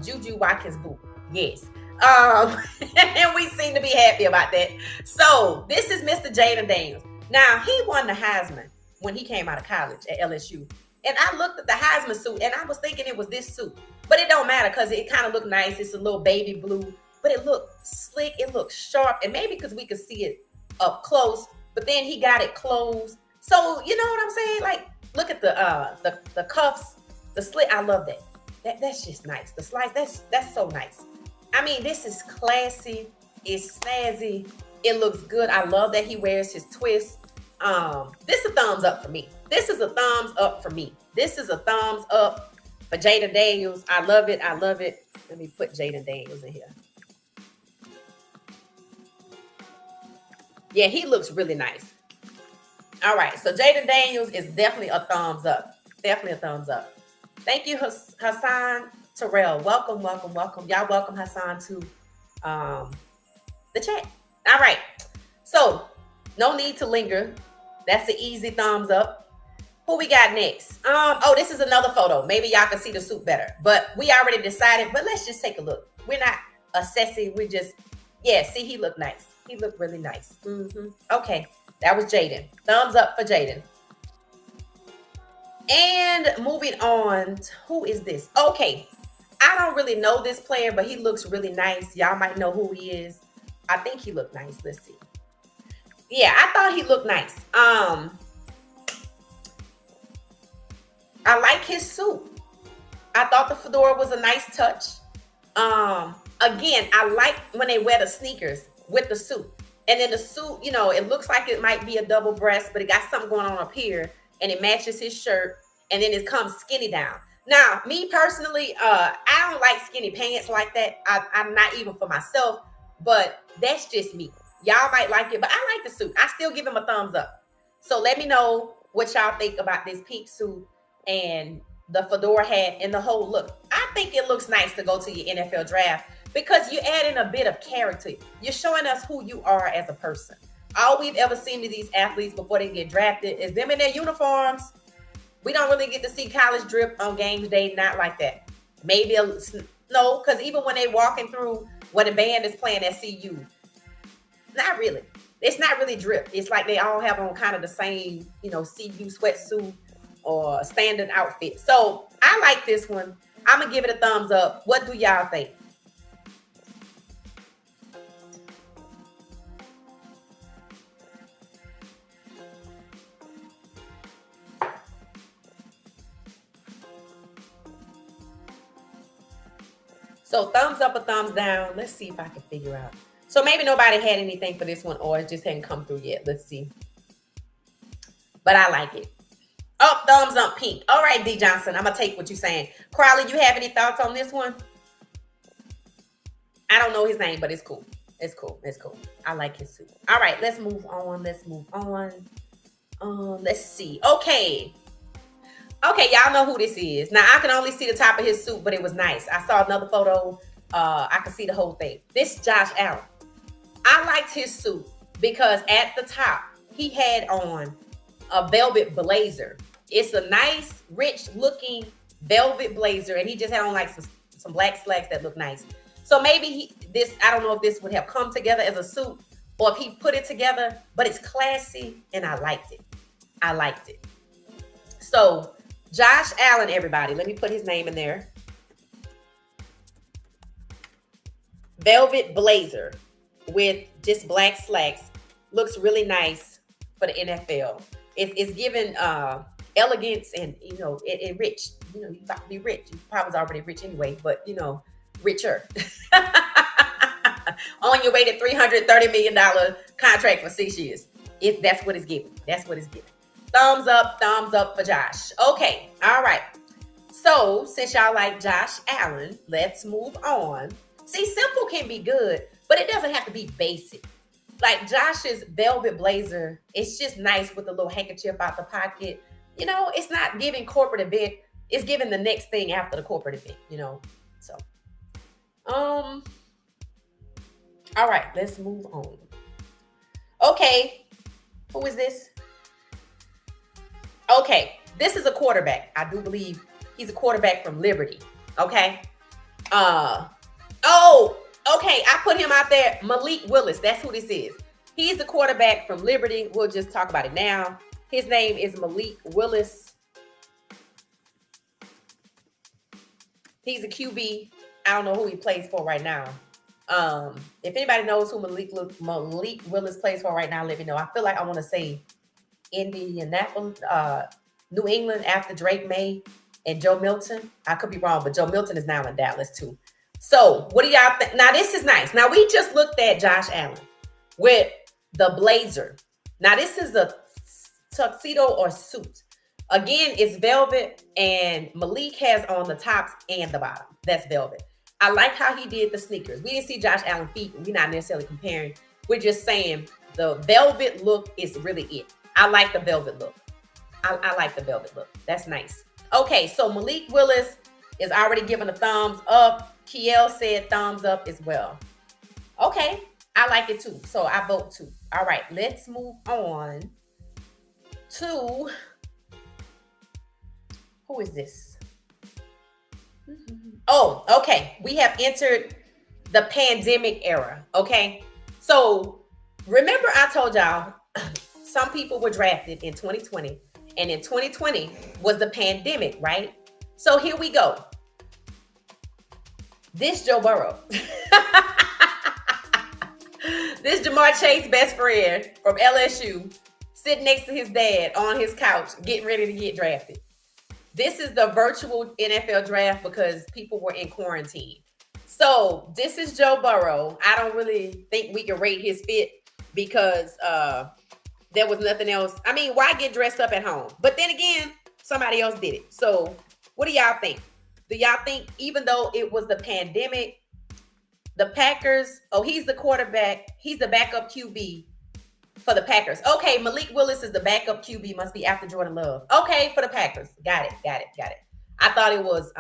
Juju Watkins' boo. Yes. And we seem to be happy about that. So this is Mr. Jayden Daniels. Now he won the Heisman when he came out of college at LSU. And I looked at the Heisman suit and I was thinking it was this suit. But it don't matter because it kind of looked nice. It's a little baby blue. But it looked slick. It looked sharp. And maybe because we could see it up close. But then he got it closed. So you know what I'm saying? Like, look at the cuffs, the slit. I love that. That's just nice. The slice, that's so nice. I mean, this is classy. It's snazzy. It looks good. I love that he wears his twist. This is a thumbs up for me. This is a thumbs up for me. This is a thumbs up for Jayden Daniels. I love it. I love it. Let me put Jayden Daniels in here. Yeah, he looks really nice. All right, so Jayden Daniels is definitely a thumbs up. Definitely a thumbs up. Thank you, Hassan Terrell. Welcome, welcome, welcome. Y'all welcome Hassan to the chat. All right, so no need to linger. That's an easy thumbs up. Who we got next? Oh, this is another photo. Maybe y'all can see the suit better, but we already decided, but let's just take a look. We're not assessing. We just, yeah, see, he looked nice. He looked really nice. Okay, that was Jayden. Thumbs up for Jayden. And moving on, who is this? Okay, I don't really know this player, but he looks really nice. Y'all might know who he is. I think he looked nice. Let's see. Yeah, I thought he looked nice. I like his suit. I thought the fedora was a nice touch. Again, I like when they wear the sneakers with the suit. And then the suit, you know, it looks like it might be a double breast, but it got something going on up here. And it matches his shirt, and then it comes skinny down. Now, me personally, I don't like skinny pants like that. I'm not even for myself, but that's just me. Y'all might like it, but I like the suit. I still give him a thumbs up. So let me know what y'all think about this pink suit and the fedora hat and the whole look. I think it looks nice to go to your NFL draft because you're adding a bit of character. You're showing us who you are as a person. All we've ever seen of these athletes before they get drafted is them in their uniforms. We don't really get to see college drip on games day, not like that. Maybe no, because even when they walking through where the band is playing at CU, not really. It's not really drip. It's like they all have on kind of the same, you know, CU sweatsuit or standard outfit. So I like this one. I'm gonna give it a thumbs up. What do y'all think? So thumbs up or thumbs down. Let's see if I can figure out. So maybe nobody had anything for this one or it just hadn't come through yet. Let's see. But I like it. Oh, thumbs up pink. All right, D Johnson. I'm going to take what you're saying. Crowley, you have any thoughts on this one? I don't know his name, but it's cool. It's cool. It's cool. I like his suit. All right, let's move on. Let's move on. Let's see. Okay, y'all know who this is. Now, I can only see the top of his suit, but it was nice. I saw another photo. I could see the whole thing. This is Josh Allen. I liked his suit because at the top, he had on a velvet blazer. It's a nice, rich-looking velvet blazer, and he just had on like some black slacks that look nice. So maybe I don't know if this would have come together as a suit, or if he put it together, but it's classy and I liked it. I liked it. So Josh Allen, everybody, let me put his name in there. Velvet blazer with just black slacks. Looks really nice for the NFL. It's given elegance and it rich. You about to be rich. You probably was already rich anyway, but richer. On your way to $330 million contract for 6 years. That's what it's giving. That's what it's giving. Thumbs up for Josh. Okay, all right. So since y'all like Josh Allen, let's move on. See, simple can be good, but it doesn't have to be basic. Like Josh's velvet blazer, it's just nice with a little handkerchief out the pocket. It's not giving corporate event. It's giving the next thing after the corporate event, So, all right, let's move on. Okay, who is this? Okay, this is a quarterback. I do believe he's a quarterback from Liberty. Okay. Okay, I put him out there. Malik Willis, that's who this is. He's the quarterback from Liberty. We'll just talk about it now. His name is Malik Willis. He's a QB. I don't know who he plays for right now. If anybody knows who Malik Willis plays for right now, let me know. I feel like I want to say Indianapolis, New England after Drake May and Joe Milton. I could be wrong, but Joe Milton is now in Dallas too. So what do y'all think? Now this is nice. Now we just looked at Josh Allen with the blazer. Now this is a tuxedo or suit. Again, it's velvet and Malik has on the tops and the bottom. That's velvet. I like how he did the sneakers. We didn't see Josh Allen feet. We're not necessarily comparing. We're just saying the velvet look is really it. I like the velvet look. I like the velvet look. That's nice. Okay, so Malik Willis is already giving a thumbs up. Kiel said thumbs up as well. Okay, I like it too. So I vote too. All right, let's move on to, who is this? Oh, okay. We have entered the pandemic era. Okay. So remember I told y'all some people were drafted in 2020 and in 2020 was the pandemic, right? So here we go. This Joe Burrow. This Jamar Chase best friend from LSU sitting next to his dad on his couch getting ready to get drafted. This is the virtual NFL draft because people were in quarantine. So this is Joe Burrow. I don't really think we can rate his fit because there was nothing else. I mean, why get dressed up at home? But then again, somebody else did it. So what do y'all think? Do y'all think even though it was the pandemic, the Packers, he's the quarterback, he's the backup QB for the Packers. Okay, Malik Willis is the backup QB, must be after Jordan Love. Okay, for the Packers. Got it. I thought it was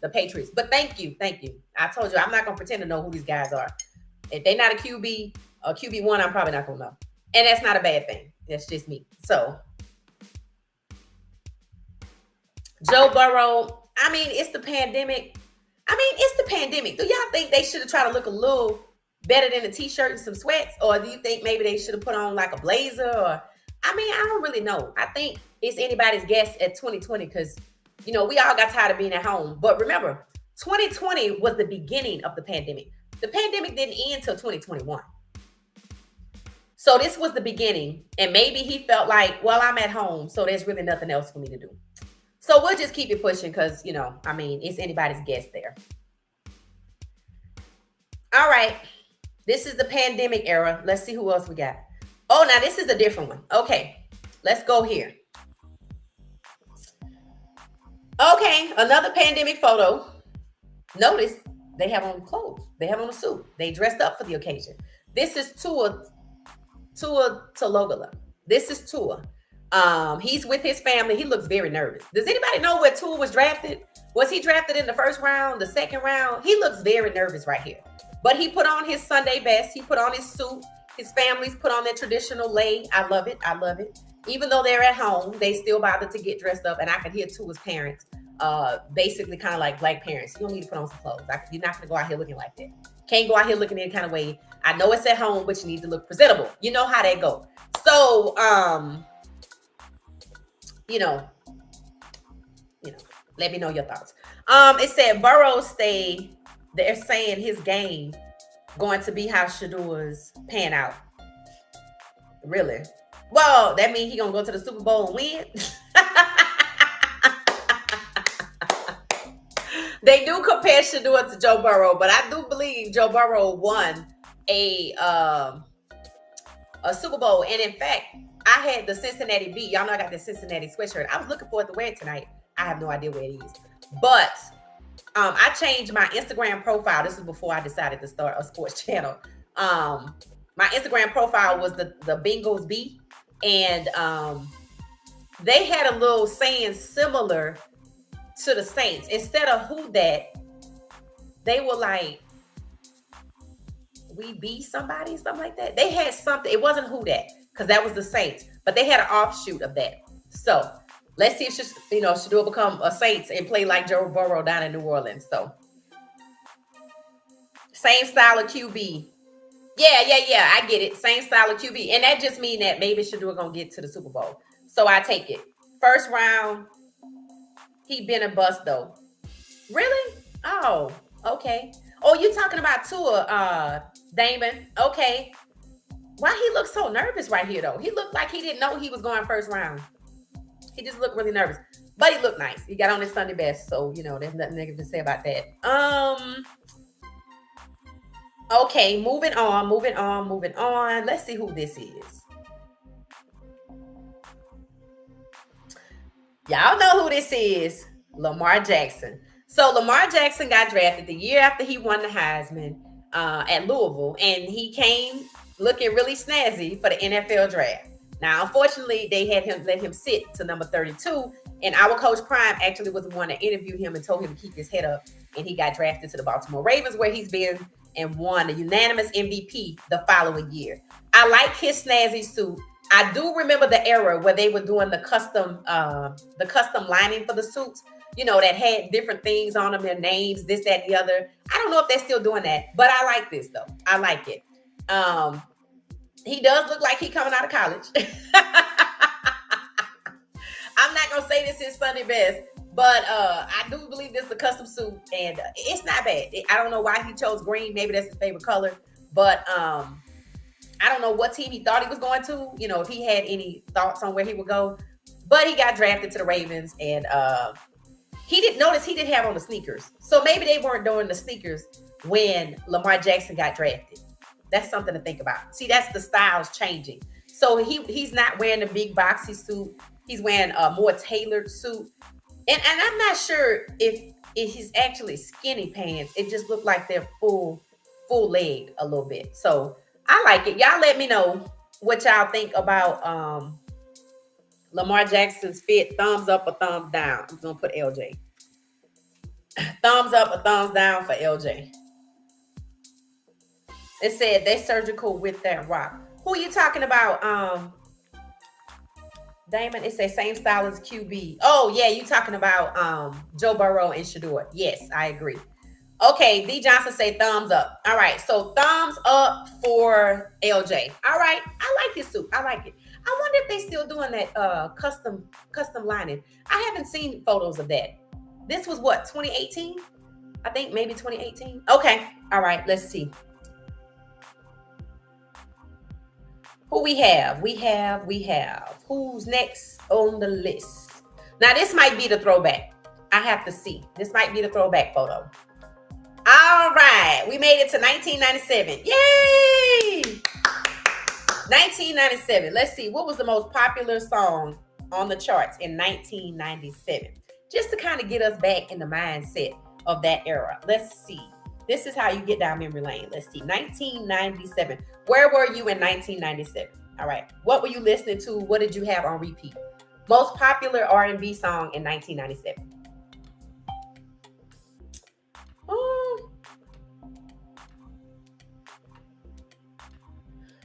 the Patriots, but thank you. I told you, I'm not going to pretend to know who these guys are. If they're not a QB, or QB1, I'm probably not going to know. And that's not a bad thing. That's just me. So, Joe Burrow, I mean, it's the pandemic. Do y'all think they should have tried to look a little better than a t-shirt and some sweats? Or do you think maybe they should have put on like a blazer? Or I don't really know. I think it's anybody's guess at 2020 because, we all got tired of being at home. But remember, 2020 was the beginning of the pandemic. The pandemic didn't end until 2021. So this was the beginning. And maybe he felt like, well, I'm at home, so there's really nothing else for me to do. So we'll just keep it pushing because, it's anybody's guess there. All right. This is the pandemic era. Let's see who else we got. Oh, now this is a different one. Okay. Let's go here. Okay. Another pandemic photo. Notice they have on clothes. They have on a suit. They dressed up for the occasion. This is Tua Tagovailoa. This is Tua. He's with his family. He looks very nervous. Does anybody know where Tua was drafted? Was he drafted in the first round, the second round? He looks very nervous right here. But he put on his Sunday best. He put on his suit. His family's put on their traditional lei. I love it. Even though they're at home, they still bother to get dressed up. And I could hear Tua's parents, basically kind of like black parents. You don't need to put on some clothes. You're not going to go out here looking like that. Can't go out here looking any kind of way. I know it's at home, but you need to look presentable. You know how they go. So, you know, let me know your thoughts. It said Burrow stay. They're saying his game going to be how Shadour's pan out. Really? Well, that means he gonna go to the Super Bowl and win. They do compare Shador to Joe Burrow, but I do believe Joe Burrow won a Super Bowl. And in fact, I had the Cincinnati beat. Y'all know I got the Cincinnati sweatshirt. I was looking forward to wear it tonight. I have no idea where it is. But I changed my Instagram profile. This was before I decided to start a sports channel. My Instagram profile was the Bengals beat. And they had a little saying similar to the Saints. Instead of who that, they were like, we beat somebody, something like that. They had something. It wasn't who that, because that was the Saints, but they had an offshoot of that. So let's see if Shador become a Saints and play like Joe Burrow down in New Orleans. So same style of QB. Yeah. I get it. Same style of QB, and that just means that maybe Shador gonna get to the Super Bowl. So I take it. First round, he been a bust though. Really? Oh, okay. Oh, you talking about Tua, Damon? Okay. Why he look so nervous right here though? He looked like he didn't know he was going first round. He just looked really nervous, but he looked nice. He got on his Sunday best, so there's nothing negative to say about that. Okay, moving on. Let's see who this is. Y'all know who this is. Lamar Jackson. So Lamar Jackson got drafted the year after he won the Heisman at Louisville, and he came looking really snazzy for the NFL draft. Now, unfortunately, they had let him sit to number 32, and our coach Prime actually was the one that interviewed him and told him to keep his head up, and he got drafted to the Baltimore Ravens, where he's been and won the unanimous MVP the following year. I like his snazzy suit. I do remember the era where they were doing the custom lining for the suits, that had different things on them, their names, this, that, and the other. I don't know if they're still doing that, but I like this though. I like it. He does look like he coming out of college. I'm not gonna say this is Sunday best, but I do believe this is a custom suit, and it's not bad. I don't know why he chose green. Maybe that's his favorite color, but I don't know what team he thought he was going to, if he had any thoughts on where he would go. But he got drafted to the Ravens, and he didn't have on the sneakers. So maybe they weren't doing the sneakers when Lamar Jackson got drafted. That's something to think about. See, that's the styles changing. So he's not wearing a big boxy suit. He's wearing a more tailored suit. And I'm not sure if he's actually skinny pants. It just looked like they're full leg a little bit. So I like it. Y'all let me know what y'all think about Lamar Jackson's fit. Thumbs up or thumbs down. I'm going to put LJ. Thumbs up or thumbs down for LJ. It said they surgical with that rock. Who are you talking about, Damon? It says same style as QB. Oh, yeah, you talking about Joe Burrow and Shador. Yes, I agree. Okay, D Johnson say thumbs up. All right, so thumbs up for LJ. All right, I like his suit. I like it. I wonder if they still doing that custom lining. I haven't seen photos of that. This was what, 2018? I think maybe 2018. Okay, all right, let's see. Who we have? We have. Who's next on the list? Now, this might be the throwback. I have to see. This might be the throwback photo. All right. We made it to 1997. Yay! 1997. Let's see. What was the most popular song on the charts in 1997? Just to kind of get us back in the mindset of that era. Let's see. This is how you get down memory lane. Let's see. 1997. Where were you in 1997? All right. What were you listening to? What did you have on repeat? Most popular R&B song in 1997.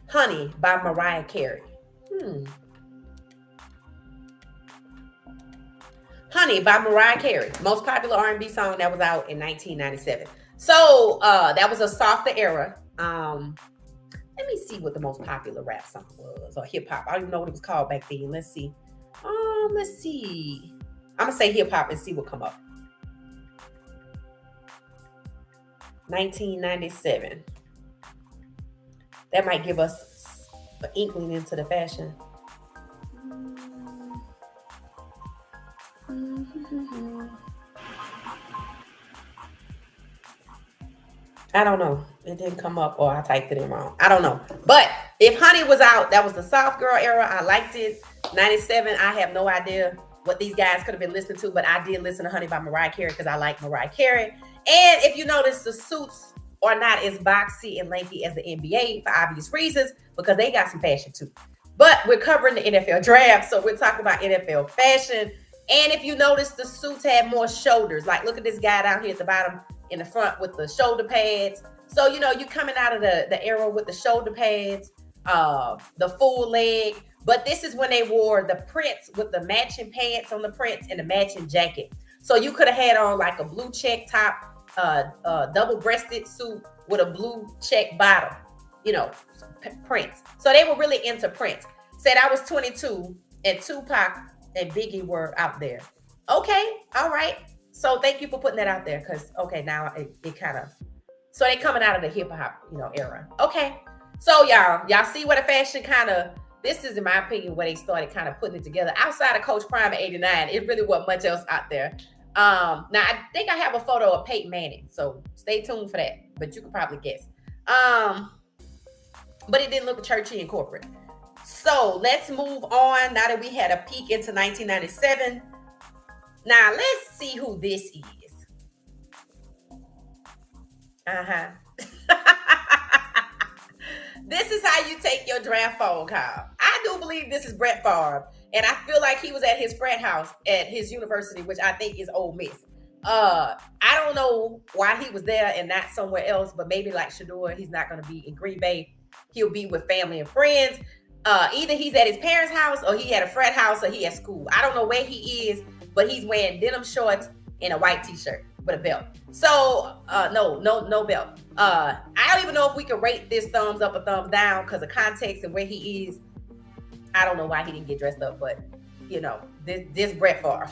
Honey by Mariah Carey. Honey by Mariah Carey. Most popular R&B song that was out in 1997. So that was a softer era. see what the most popular rap song was, or hip hop. I don't even know what it was called back then. Let's see. Let's see. I'm gonna say hip hop and see what come up. 1997. That might give us an inkling into the fashion. I don't know. It didn't come up, or I typed it in wrong. I don't know. But if Honey was out, that was the soft girl era. I liked it. 97, I have no idea what these guys could have been listening to, but I did listen to Honey by Mariah Carey because I like Mariah Carey. And if you notice, the suits are not as boxy and lengthy as the NBA for obvious reasons, because they got some fashion too. But we're covering the NFL draft, so we're talking about NFL fashion. And if you notice, the suits had more shoulders. Like, look at this guy down here at the bottom in the front with the shoulder pads. So, you know, you're coming out of the era with the shoulder pads, the full leg. But this is when they wore the prints with the matching pants on the prints and the matching jacket. So you could have had on like a blue check top, double-breasted suit with a blue check bottom, you know, prints. So they were really into prints. Said I was 22 and Tupac and Biggie were out there. Okay, all right. So thank you for putting that out there, because okay, now it kind of, so they coming out of the hip hop, you know, era. Okay, so y'all see what a fashion kind of, this is in my opinion where they started kind of putting it together. Outside of Coach Prime at 89, it really wasn't much else out there. Now I think I have a photo of Peyton Manning, so stay tuned for that. But you could probably guess. But it didn't look churchy and corporate. So let's move on. Now that we had a peek into 1997, now let's see who this is. This is how you take your draft phone call. I do believe this is Brett Favre, and I feel like he was at his frat house at his university, which I think is Ole Miss. I don't know why he was there and not somewhere else, but maybe like Shador, he's not going to be in Green Bay. He'll be with family and friends. Either he's at his parents' house, or he had a frat house, or he at school. I don't know where he is, but he's wearing denim shorts and a white t-shirt with a belt. So no belt. I don't even know if we can rate this thumbs up or thumbs down because of context and where he is. I don't know why he didn't get dressed up, but you know, this Brett Favre.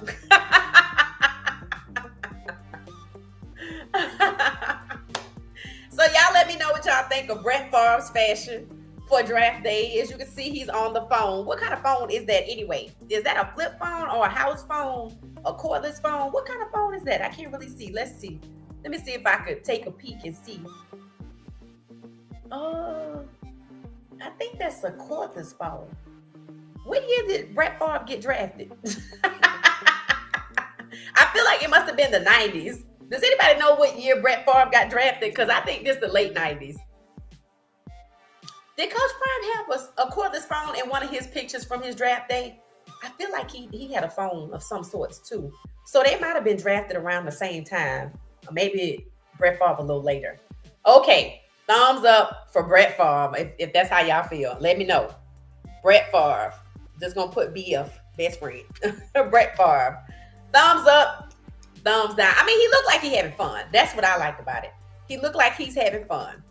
So y'all let me know what y'all think of Brett Favre's fashion for draft day. As you can see, he's on the phone. What kind of phone is that anyway? Is that a flip phone or a house phone? A cordless phone? What kind of phone is that? I can't really see. Let's see. Let me see if I could take a peek and see. I think that's a cordless phone. What year did Brett Favre get drafted? I feel like it must have been the 90s. Does anybody know what year Brett Favre got drafted? Because I think this is the late 90s. Did Coach Prime have a cordless phone in one of his pictures from his draft day? I feel like he had a phone of some sorts too. So they might have been drafted around the same time. Or maybe Brett Favre a little later. Okay, thumbs up for Brett Favre. If that's how y'all feel, let me know. Brett Favre. Just gonna put BF, best friend. Brett Favre. Thumbs up, thumbs down. I mean, he looked like he having fun. That's what I like about it. He looked like he's having fun.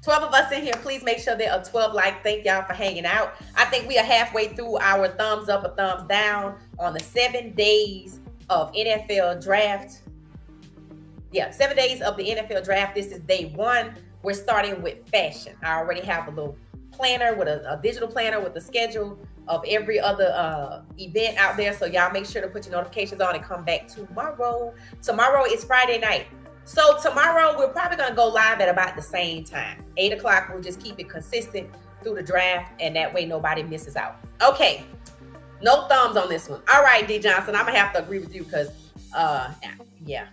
12 of us in here, please make sure there are 12 likes. Thank y'all for hanging out. I think we are halfway through our thumbs up or thumbs down on the 7 days of NFL draft. Yeah, 7 days of the NFL draft. This is day 1. We're starting with fashion. I already have a little planner with a digital planner with the schedule of every other event out there. So y'all make sure to put your notifications on and come back tomorrow. Tomorrow is Friday night. So tomorrow we're probably going to go live at about the same time. 8 o'clock. We'll just keep it consistent through the draft, and that way nobody misses out. Okay. No thumbs on this one. All right, D. Johnson, I'm going to have to agree with you because, yeah.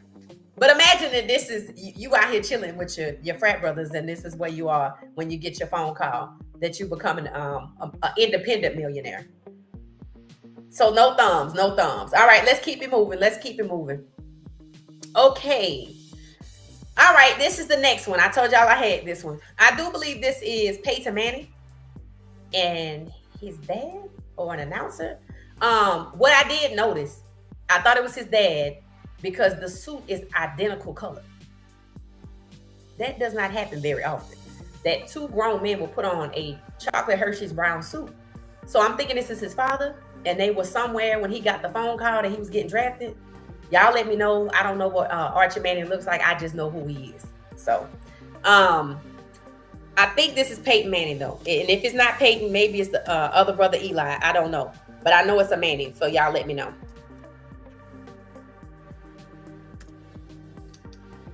But imagine that this is, you out here chilling with your frat brothers, and this is where you are when you get your phone call that you becoming an independent millionaire. So no thumbs, no thumbs. All right, let's keep it moving. Let's keep it moving. Okay. All right, this is the next one. I told y'all I had this one. I do believe this is Peyton Manning and his dad or an announcer. What I did notice, I thought it was his dad because the suit is identical color. That does not happen very often. that two grown men will put on a chocolate Hershey's brown suit. So I'm thinking this is his father, and they were somewhere when he got the phone call that he was getting drafted. Y'all let me know. I don't know what Archie Manning looks like. I just know who he is. So, I think this is Peyton Manning though, and if it's not Peyton, maybe it's the other brother Eli. I don't know, but I know it's a Manning. So y'all let me know.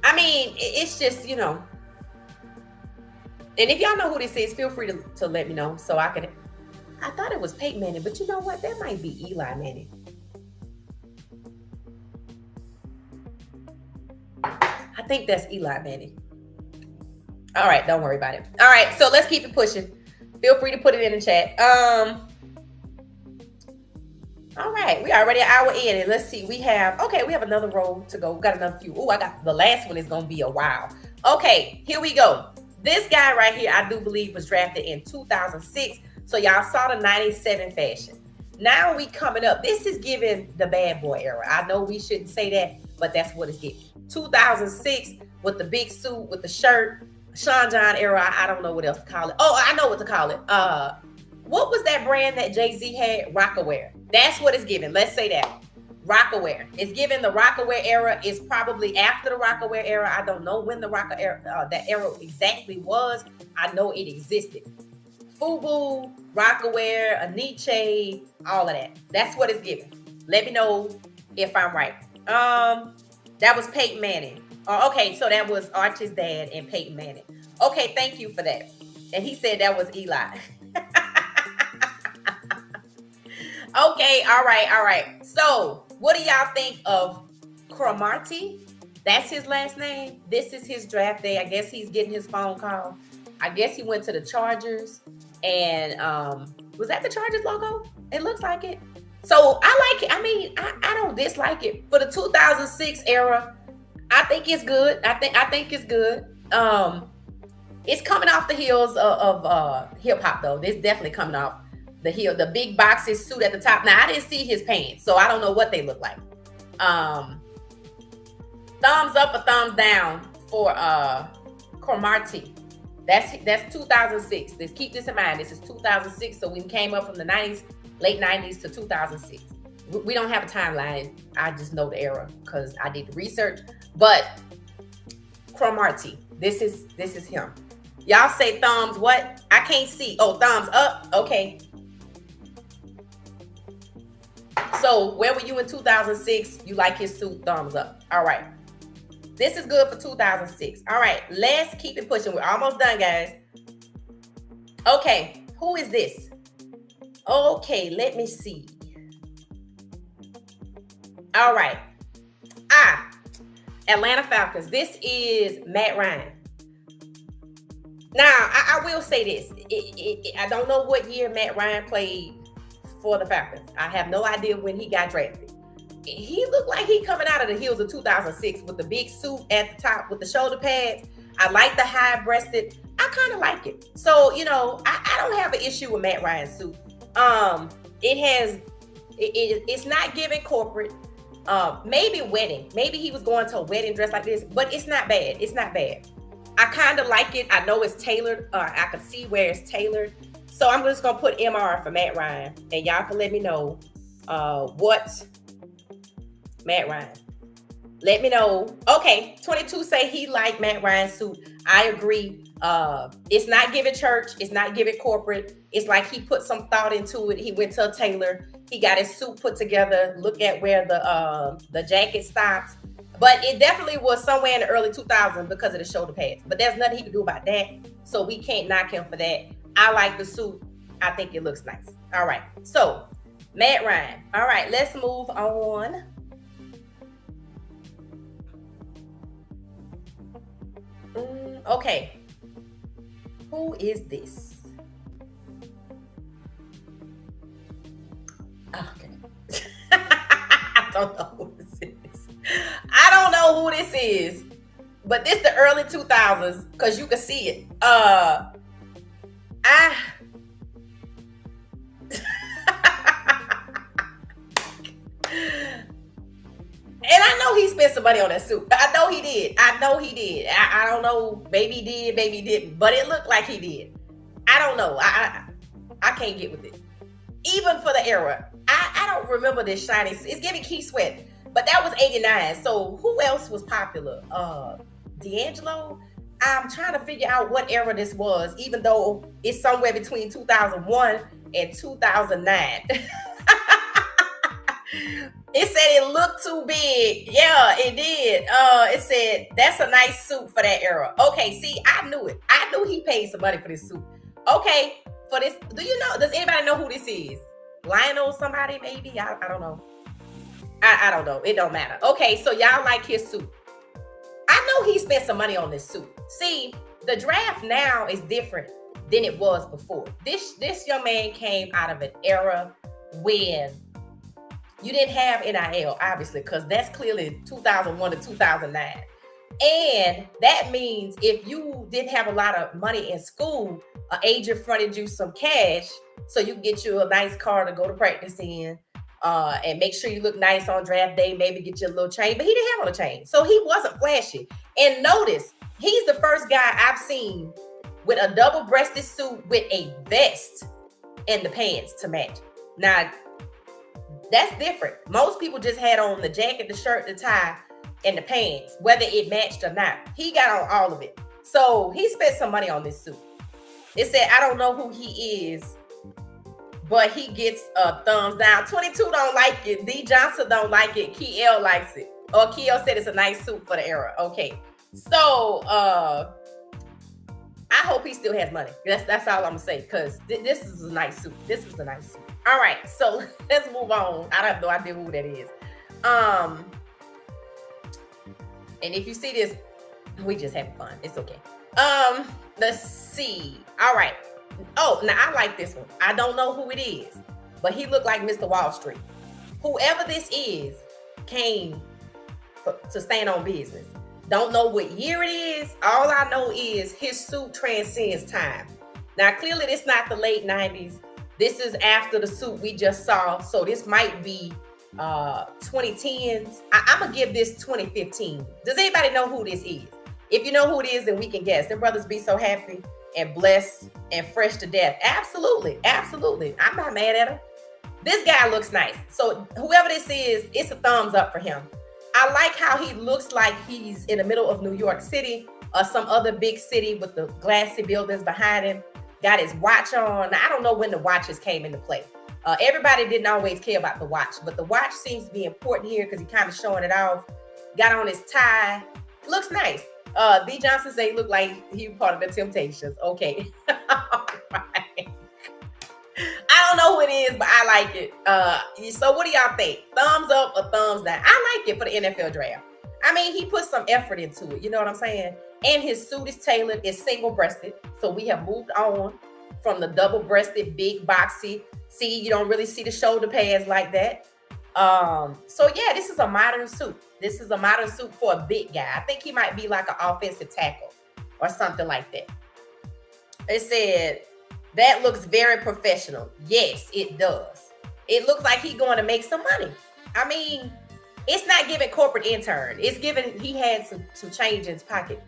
I mean, it's just, you know. And if y'all know who this is, feel free to let me know so I can. I thought it was Peyton Manning, but you know what? That might be Eli Manning. I think that's Eli Manning. All right, don't worry about it. All right, so let's keep it pushing. Feel free to put it in the chat. All right, we already an hour in, and let's see. We have another row to go. We got another few. Oh, I got the last one is gonna be a while. Okay, here we go. This guy right here, I do believe was drafted in 2006. So y'all saw the 97 fashion. Now we coming up. This is giving the bad boy era. I know we shouldn't say that, but that's what it's giving. 2006 with the big suit, with the shirt. Sean John era. I don't know what else to call it. Oh, I know what to call it. What was that brand that Jay-Z had? Rocawear. That's what it's giving. Let's say that. Rocawear. It's given the Rocawear era. Is probably after the Rocawear era. I don't know when the that era exactly was. I know it existed. FUBU, Rocawear, Aniche, all of that. That's what it's giving. Let me know if I'm right. That was Peyton Manning. Okay, so that was Archie's dad and Peyton Manning. Okay, thank you for that. And he said that was Eli. Okay, all right. So, what do y'all think of Cromartie? That's his last name. This is his draft day. I guess he's getting his phone call. I guess he went to the Chargers. And was that the Chargers logo? It looks like it. So I like it. I mean, I don't dislike it. For the 2006 era, I think it's good. I think it's good. It's coming off the heels of hip hop though. This definitely coming off the heel. The big boxes suit at the top. Now I didn't see his pants, so I don't know what they look like. Thumbs up or thumbs down for Cromartie. That's 2006. Let's keep this in mind. This is 2006. So we came up from the 90s, late 90s to 2006. We don't have a timeline. I just know the era because I did the research. But Cromartie, this is him. Y'all say thumbs what? I can't see. Oh, thumbs up. Okay. So where were you in 2006? You like his suit? Thumbs up. All right. This is good for 2006. All right, let's keep it pushing. We're almost done, guys. Okay, who is this? Okay, let me see. All right. Atlanta Falcons. This is Matt Ryan. Now, I will say this. I don't know what year Matt Ryan played for the Falcons. I have no idea when he got drafted. He looked like he coming out of the heels of 2006 with the big suit at the top with the shoulder pads. I like the high-breasted. I kind of like it. So, you know, I don't have an issue with Matt Ryan's suit. It's not giving corporate. Maybe wedding. Maybe he was going to a wedding dressed like this, but it's not bad. It's not bad. I kind of like it. I know it's tailored. I can see where it's tailored. So I'm just going to put MR for Matt Ryan. And y'all can let me know what Matt Ryan. Let me know. Okay, 22 say he liked Matt Ryan's suit. I agree. It's not giving church. It's not giving corporate. It's like he put some thought into it. He went to a tailor. He got his suit put together. Look at where the jacket stops. But it definitely was somewhere in the early 2000s because of the shoulder pads. But there's nothing he could do about that. So we can't knock him for that. I like the suit. I think it looks nice. All right. So Matt Ryan. All right. Let's move on. Okay. Who is this? Okay. I don't know who this is. I don't know who this is. But this the early 2000s because you can see it. And I know he spent some money on that suit. I know he did. I know he did. I don't know. Maybe he did, maybe he didn't. But it looked like he did. I don't know. I can't get with this. Even for the era, I don't remember this shiny. It's giving Keith Sweat, but that was '89. So who else was popular? D'Angelo. I'm trying to figure out what era this was, even though it's somewhere between 2001 and 2009. It said it looked too big. Yeah, it did. It said that's a nice suit for that era. Okay, see, I knew it. I knew he paid some money for this suit. Okay, for this. Does anybody know who this is? Lionel somebody, maybe? I don't know. I don't know. It don't matter. Okay, so y'all like his suit. I know he spent some money on this suit. See, the draft now is different than it was before. This young man came out of an era when you didn't have NIL, obviously, because that's clearly 2001 to 2009. And that means if you didn't have a lot of money in school, an agent fronted you some cash so you can get you a nice car to go to practice in, and make sure you look nice on draft day, maybe get you a little chain. But he didn't have on a chain, so he wasn't flashy. And notice, he's the first guy I've seen with a double-breasted suit with a vest and the pants to match. Now, that's different. Most people just had on the jacket, the shirt, the tie, and the pants, whether it matched or not. He got on all of it. So he spent some money on this suit. It said, I don't know who he is, but he gets a thumbs down. 22 don't like it. D. Johnson don't like it. Kiel likes it. Or Kiel said it's a nice suit for the era. Okay. So I hope he still has money. That's all I'm gonna say, because this is a nice suit. This is a nice suit. All right, so let's move on. I have no idea who that is. And if you see this, we just having fun. It's okay. Let's see. All right. Oh, now I like this one. I don't know who it is, but he looked like Mr. Wall Street. Whoever this is came to stand on business. Don't know what year it is. All I know is his suit transcends time. Now, clearly, this is not the late 90s. This is after the suit we just saw. So this might be 2010s. I'm going to give this 2015. Does anybody know who this is? If you know who it is, then we can guess. Them brothers be so happy and blessed and fresh to death. Absolutely. Absolutely. I'm not mad at him. This guy looks nice. So whoever this is, it's a thumbs up for him. I like how he looks like he's in the middle of New York City or some other big city with the glassy buildings behind him. Got his watch on. Now, I don't know when the watches came into play. Everybody didn't always care about the watch, but the watch seems to be important here because he kind of showing it off. Got on his tie. Looks nice. D. Johnson say he looked like he was part of the Temptations. Okay. All right. I don't know who it is, but I like it. So what do y'all think? Thumbs up or thumbs down? I like it for the NFL draft. I mean, he put some effort into it. You know what I'm saying? And his suit is tailored. It's single-breasted. So we have moved on from the double-breasted, big, boxy. See, you don't really see the shoulder pads like that. So yeah, this is a modern suit. This is a modern suit for a big guy. I think he might be like an offensive tackle or something like that. It said, that looks very professional. Yes, it does. It looks like he's going to make some money. I mean, it's not giving corporate intern. It's giving, he had some change in his pocket.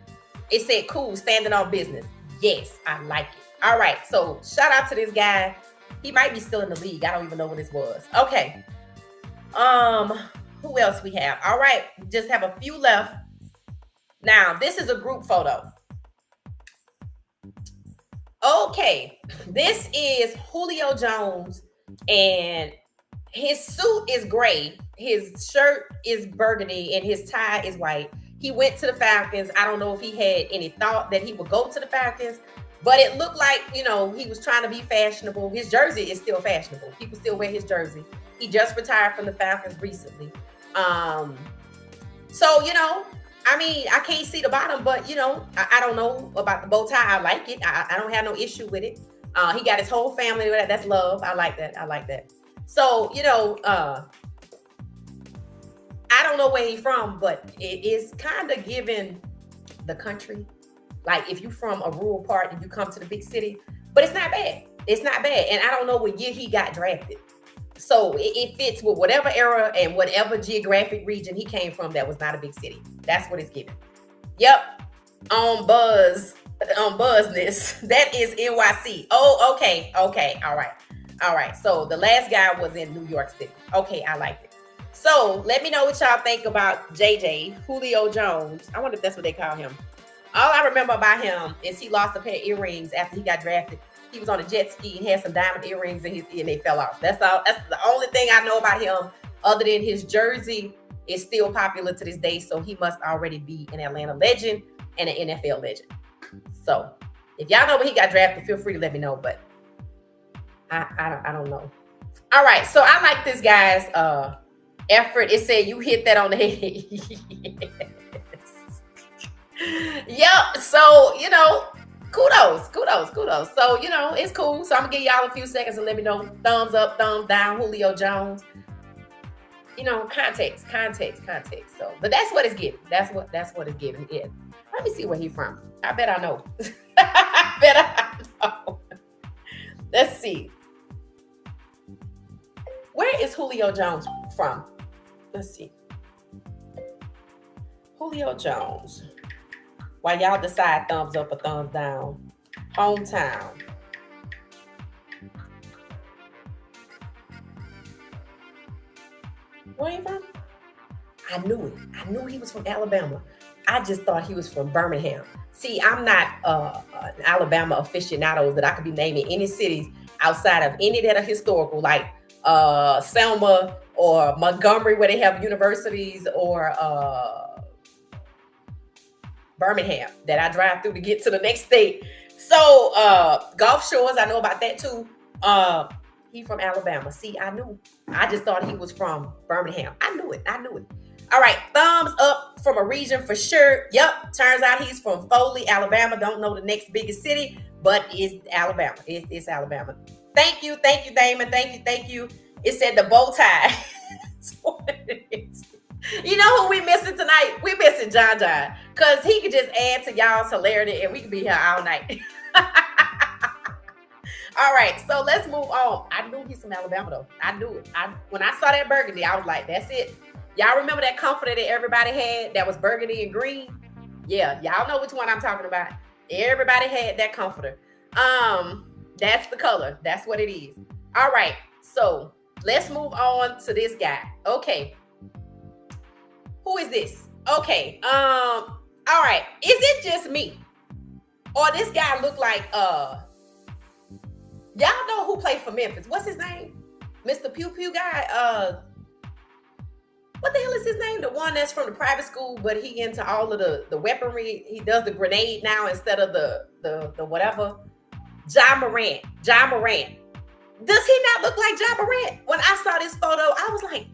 It said, cool, standing on business. Yes, I like it. All right, so shout out to this guy. He might be still in the league. I don't even know what this was. Okay. Who else we have? All right, just have a few left. Now, this is a group photo. Okay, this is Julio Jones, and his suit is gray. His shirt is burgundy, and his tie is white. He went to the Falcons. I don't know if he had any thought that he would go to the Falcons, but it looked like, you know, he was trying to be fashionable. His jersey is still fashionable. People still wear his jersey. He just retired from the Falcons recently. So, you know, I mean, I can't see the bottom, but, you know, I don't know about the bow tie. I like it. I don't have no issue with it. He got his whole family with that. That's love. I like that. I like that. So, you know, I don't know where he's from, but it is kind of giving the country. Like if you're from a rural part and you come to the big city, but it's not bad. It's not bad. And I don't know what year he got drafted. So it fits with whatever era and whatever geographic region he came from that was not a big city. That's what it's giving. Yep. On buzzness. That is NYC. Oh, okay. Okay. All right. All right. So the last guy was in New York City. Okay, I like it. So let me know what y'all think about JJ, Julio Jones. I wonder if that's what they call him. All I remember about him is he lost a pair of earrings after he got drafted. He was on a jet ski and had some diamond earrings in his ear and they fell off. That's all. That's the only thing I know about him, other than his jersey is still popular to this day. So he must already be an Atlanta legend and an NFL legend. So if y'all know when he got drafted, feel free to let me know. But I don't know. All right. So I like this guy's effort. It said you hit that on the head. Yep. So, kudos. So, it's cool. So I'm gonna give y'all a few seconds and let me know. Thumbs up, thumbs down, Julio Jones. Context. So, but that's what it's giving. That's what it's giving. Yeah. Let me see where he's from. I bet I know. I bet I know. Let's see. Where is Julio Jones from? Let's see. Julio Jones. While y'all decide thumbs up or thumbs down. Hometown. Where you from? I knew it. I knew he was from Alabama. I just thought he was from Birmingham. See, I'm not an Alabama aficionado that I could be naming any cities outside of any that are historical, like Selma or Montgomery, where they have universities, or Birmingham that I drive through to get to the next state. So Gulf Shores, I know about that too. He from Alabama. See, I knew. I just thought he was from Birmingham. I knew it. All right, thumbs up from a region for sure. Yep, turns out he's from Foley, Alabama. Don't know the next biggest city, but it's Alabama. It's Alabama. Thank you, Damon. Thank you. It said the bow tie. That's what it is. You know who we missing tonight? We missing John, because he could just add to y'all's hilarity and we could be here all night. All right, so let's move on. I knew he's from Alabama, though. I knew it. When I saw that burgundy, I was like, that's it. Y'all remember that comforter that everybody had that was burgundy and green? Yeah, y'all know which one I'm talking about. Everybody had that comforter. That's the color. That's what it is. All right, so let's move on to this guy. Okay. Who is this? Okay. All right. Is it just me? Or this guy look like y'all know who played for Memphis? What's his name? Mr. Pew Pew guy. What the hell is his name? The one that's from the private school, but he into all of the weaponry. He does the grenade now instead of the whatever. Ja Morant. Does he not look like Ja Morant? When I saw this photo, I was like,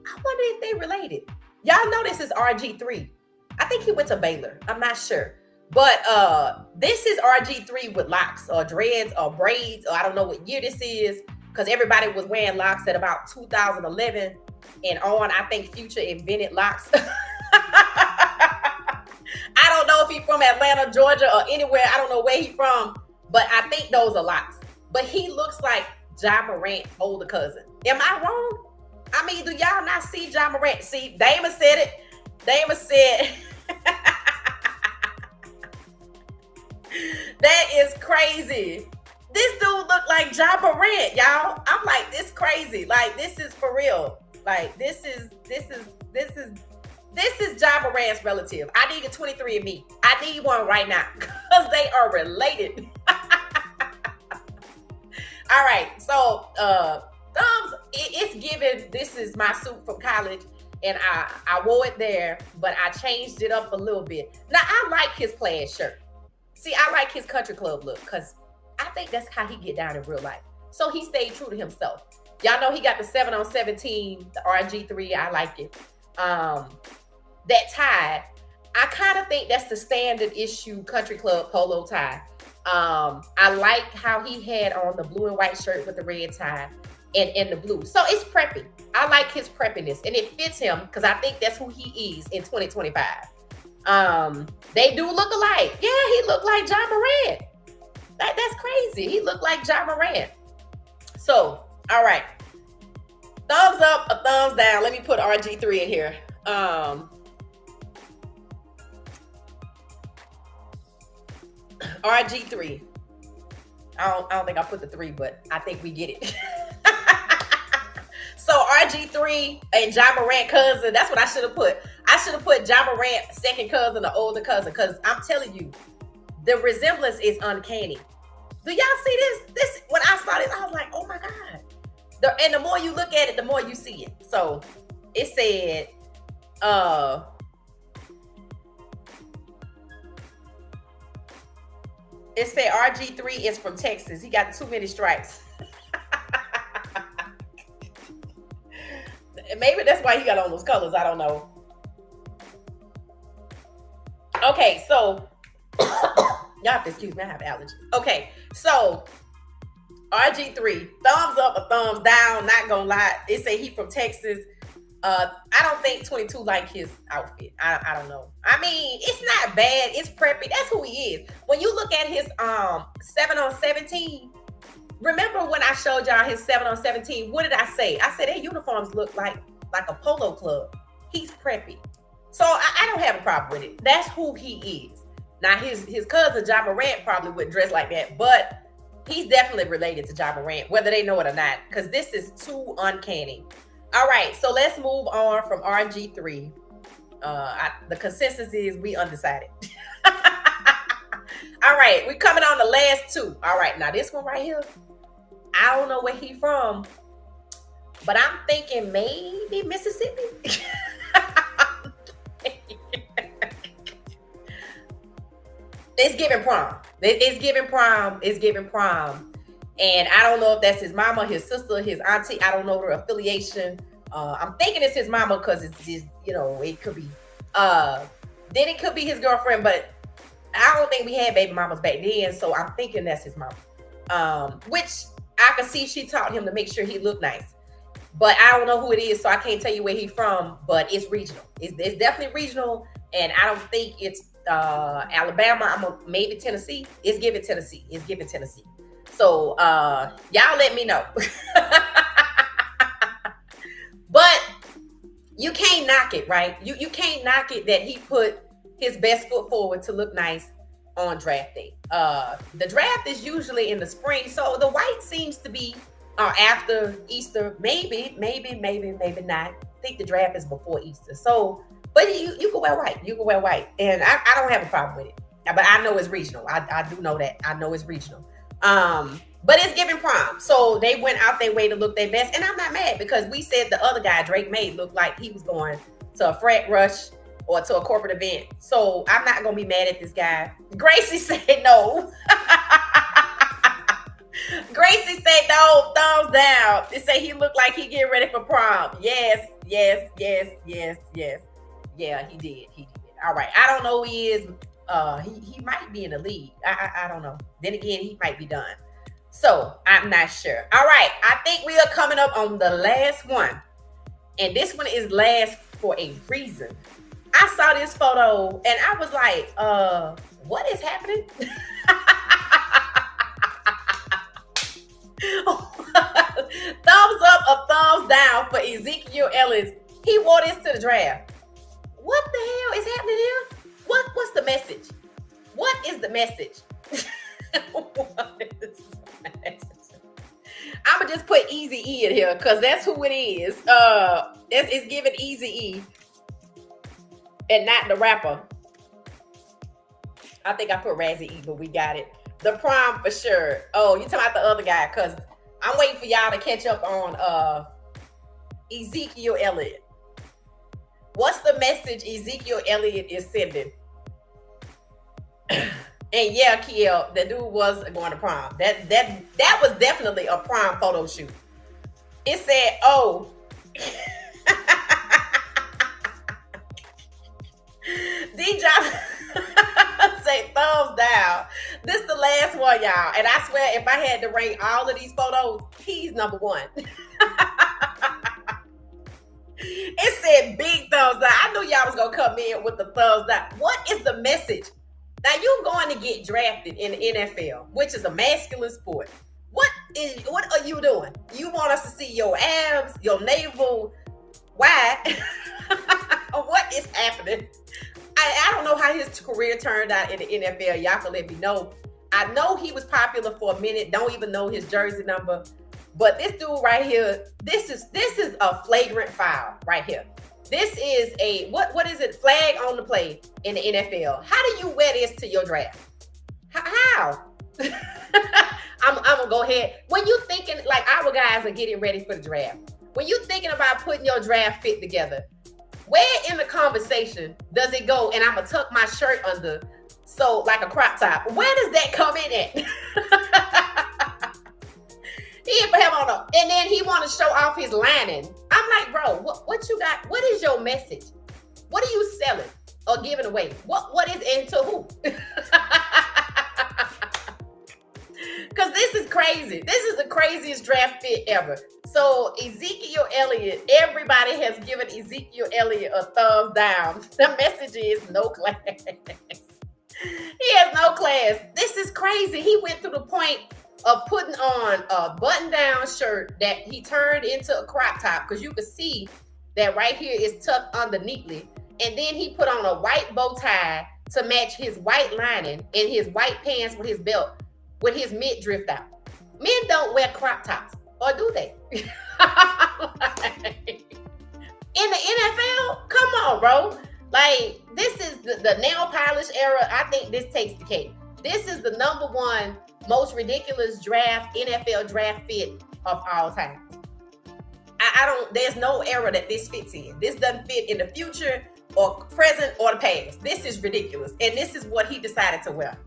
I wonder if they related. Y'all know this is RG3. I think he went to Baylor. I'm not sure. But this is RG3 with locks or dreads or braids, or I don't know what year this is, because everybody was wearing locks at about 2011 and on. I think Future invented locks. I don't know if he's from Atlanta, Georgia, or anywhere. I don't know where he's from, but I think those are locks. But he looks like Ja Morant's older cousin. Am I wrong? I mean, do y'all not see Ja Morant? See, Damon said it. Damon said... That is crazy. This dude look like Ja Morant, y'all. I'm like, this crazy. Like, this is for real. Like, this is Ja Morant's relative. I need a 23andMe. I need one right now because they are related. All right, so thumbs. It's given. This is my suit from college, and I wore it there, but I changed it up a little bit. Now I like his plaid shirt. See, I like his country club look because I think that's how he get down in real life. So he stayed true to himself. Y'all know he got the 7-on-17, the RG3. I like it. That tie, I kind of think that's the standard issue country club polo tie. I like how he had on the blue and white shirt with the red tie and the blue. So it's preppy. I like his preppiness and it fits him because I think that's who he is in 2025. They do look alike. Yeah, he looked like Ja Morant. That's crazy. He looked like Ja Morant. So, all right. Thumbs up, a thumbs down. Let me put RG3 in here. RG3. I don't think I put the 3, but I think we get it. So RG3 and Ja Morant cousin, that's what I should have put. I should have put Ja Morant second cousin or older cousin, because I'm telling you, the resemblance is uncanny. Do y'all see this? This, when I saw this, I was like, oh my God. And the more you look at it, the more you see it. So it said, RG3 is from Texas. He got too many stripes. Maybe that's why he got on those colors. I don't know. Okay, so y'all have to excuse me. I have allergies. Okay, so RG3, thumbs up or thumbs down. Not gonna lie, it say he from Texas. I don't think 22 like his outfit. I don't know. I mean, it's not bad. It's preppy. That's who he is. When you look at his 7-on-17, remember when I showed y'all his 7-on-17? What did I say? I said their uniforms look like a polo club. He's preppy. So I don't have a problem with it. That's who he is. Now his cousin Ja Morant probably would dress like that, but he's definitely related to Ja Morant, whether they know it or not, because this is too uncanny. All right, so let's move on from RG3. The consensus is we undecided. All right, we're coming on the last two. All right, now this one right here, I don't know where he from, but I'm thinking maybe Mississippi. It's giving prom. It's giving prom. It's giving prom. And I don't know if that's his mama, his sister, his auntie. I don't know their affiliation. I'm thinking it's his mama because it's just, it could be. Then it could be his girlfriend, but I don't think we had baby mamas back then. So I'm thinking that's his mama. Which I could see she taught him to make sure he looked nice. But I don't know who it is, so I can't tell you where he's from, but it's regional. It's definitely regional, and I don't think it's Alabama. Maybe Tennessee. It's giving Tennessee. It's giving Tennessee. So y'all let me know. But you can't knock it, right? You can't knock it that he put his best foot forward to look nice on draft day. The draft is usually in the spring, so the white seems to be after Easter. Maybe not. I think the draft is before Easter. So, but you can wear white. You can wear white, and I don't have a problem with it. But I know it's regional. I do know that. I know it's regional. But it's giving prom. So they went out their way to look their best. And I'm not mad, because we said the other guy, Drake May, looked like he was going to a frat rush or to a corporate event. So I'm not going to be mad at this guy. Gracie said no. Gracie said no, thumbs down. They say he looked like he getting ready for prom. Yes. Yeah, he did. All right. I don't know who he is. He might be in the league. I don't know. Then again, he might be done. So I'm not sure. All right. I think we are coming up on the last one. And this one is last for a reason. I saw this photo and I was like, what is happening? Thumbs up or thumbs down for Ezekiel Elliott. He wore this to the draft. What the hell is happening here? What's the message? What is the message? I'ma just put Easy E in here because that's who it is. It's giving Easy E and not the rapper. I think I put Razzie E, but we got it. The prom for sure. Oh, you talking about the other guy? Because I'm waiting for y'all to catch up on Ezekiel Elliott. What's the message Ezekiel Elliott is sending? And yeah, Kiel, the dude was going to prom. That was definitely a prom photo shoot. It said, oh. D-Job say thumbs down. This is the last one, y'all. And I swear, if I had to rate all of these photos, he's number one. It said big thumbs down. I knew y'all was going to come in with the thumbs down. What is the message? Now, you're going to get drafted in the NFL, which is a masculine sport. What What are you doing? You want us to see your abs, your navel? Why? What is happening? I don't know how his career turned out in the NFL. Y'all can let me know. I know he was popular for a minute. Don't even know his jersey number. But this dude right here, this is a flagrant foul right here. This is a what is it? Flag on the play in the NFL. How do you wear this to your draft? How? I'm gonna go ahead. When you thinking like our guys are getting ready for the draft, when you thinking about putting your draft fit together, where in the conversation does it go? And I'm gonna tuck my shirt under, so like a crop top. Where does that come in at? He have on a, and then he want to show off his lining. I'm like, bro, what you got? What is your message? What are you selling or giving away? What is into who? Because this is crazy. This is the craziest draft fit ever. So Ezekiel Elliott, everybody has given Ezekiel Elliott a thumbs down. The message is no class. He has no class. This is crazy. He went through the point of putting on a button-down shirt that he turned into a crop top, because you can see that right here is tucked under neatly. And then he put on a white bow tie to match his white lining and his white pants with his belt, with his midriff out. Men don't wear crop tops, or do they? In the NFL, come on, bro. Like, this is the nail polish era. I think this takes the cake. This is the #1 most ridiculous NFL draft fit of all time. There's no era that this fits in. This doesn't fit in the future or present or the past. This is ridiculous. And this is what he decided to wear.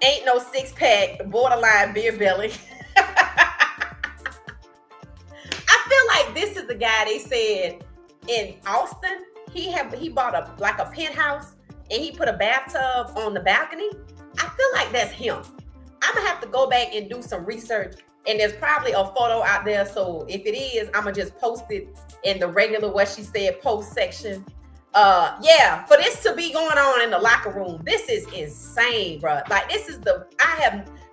Ain't no six-pack, borderline beer belly. I feel like this is the guy they said in Austin. He bought a penthouse and he put a bathtub on the balcony. I feel like that's him. I'm gonna have to go back and do some research, and there's probably a photo out there. So if it is, I'm gonna just post it in the regular what she said post section. Yeah, for this to be going on in the locker room, this is insane, bro. Like, this is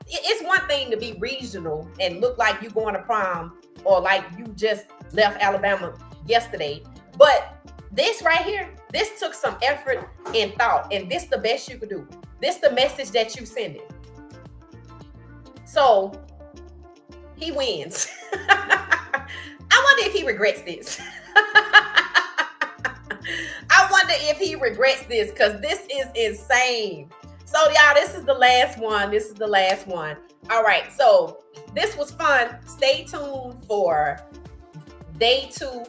it's one thing to be regional and look like you going to prom or like you just left Alabama yesterday, but this right here, this took some effort and thought, and this the best you could do. This the message that you send it. So he wins. I wonder if he regrets this. I wonder if he regrets this, because this is insane. So y'all, this is the last one. This is the last one. All right, so this was fun. Stay tuned for day 2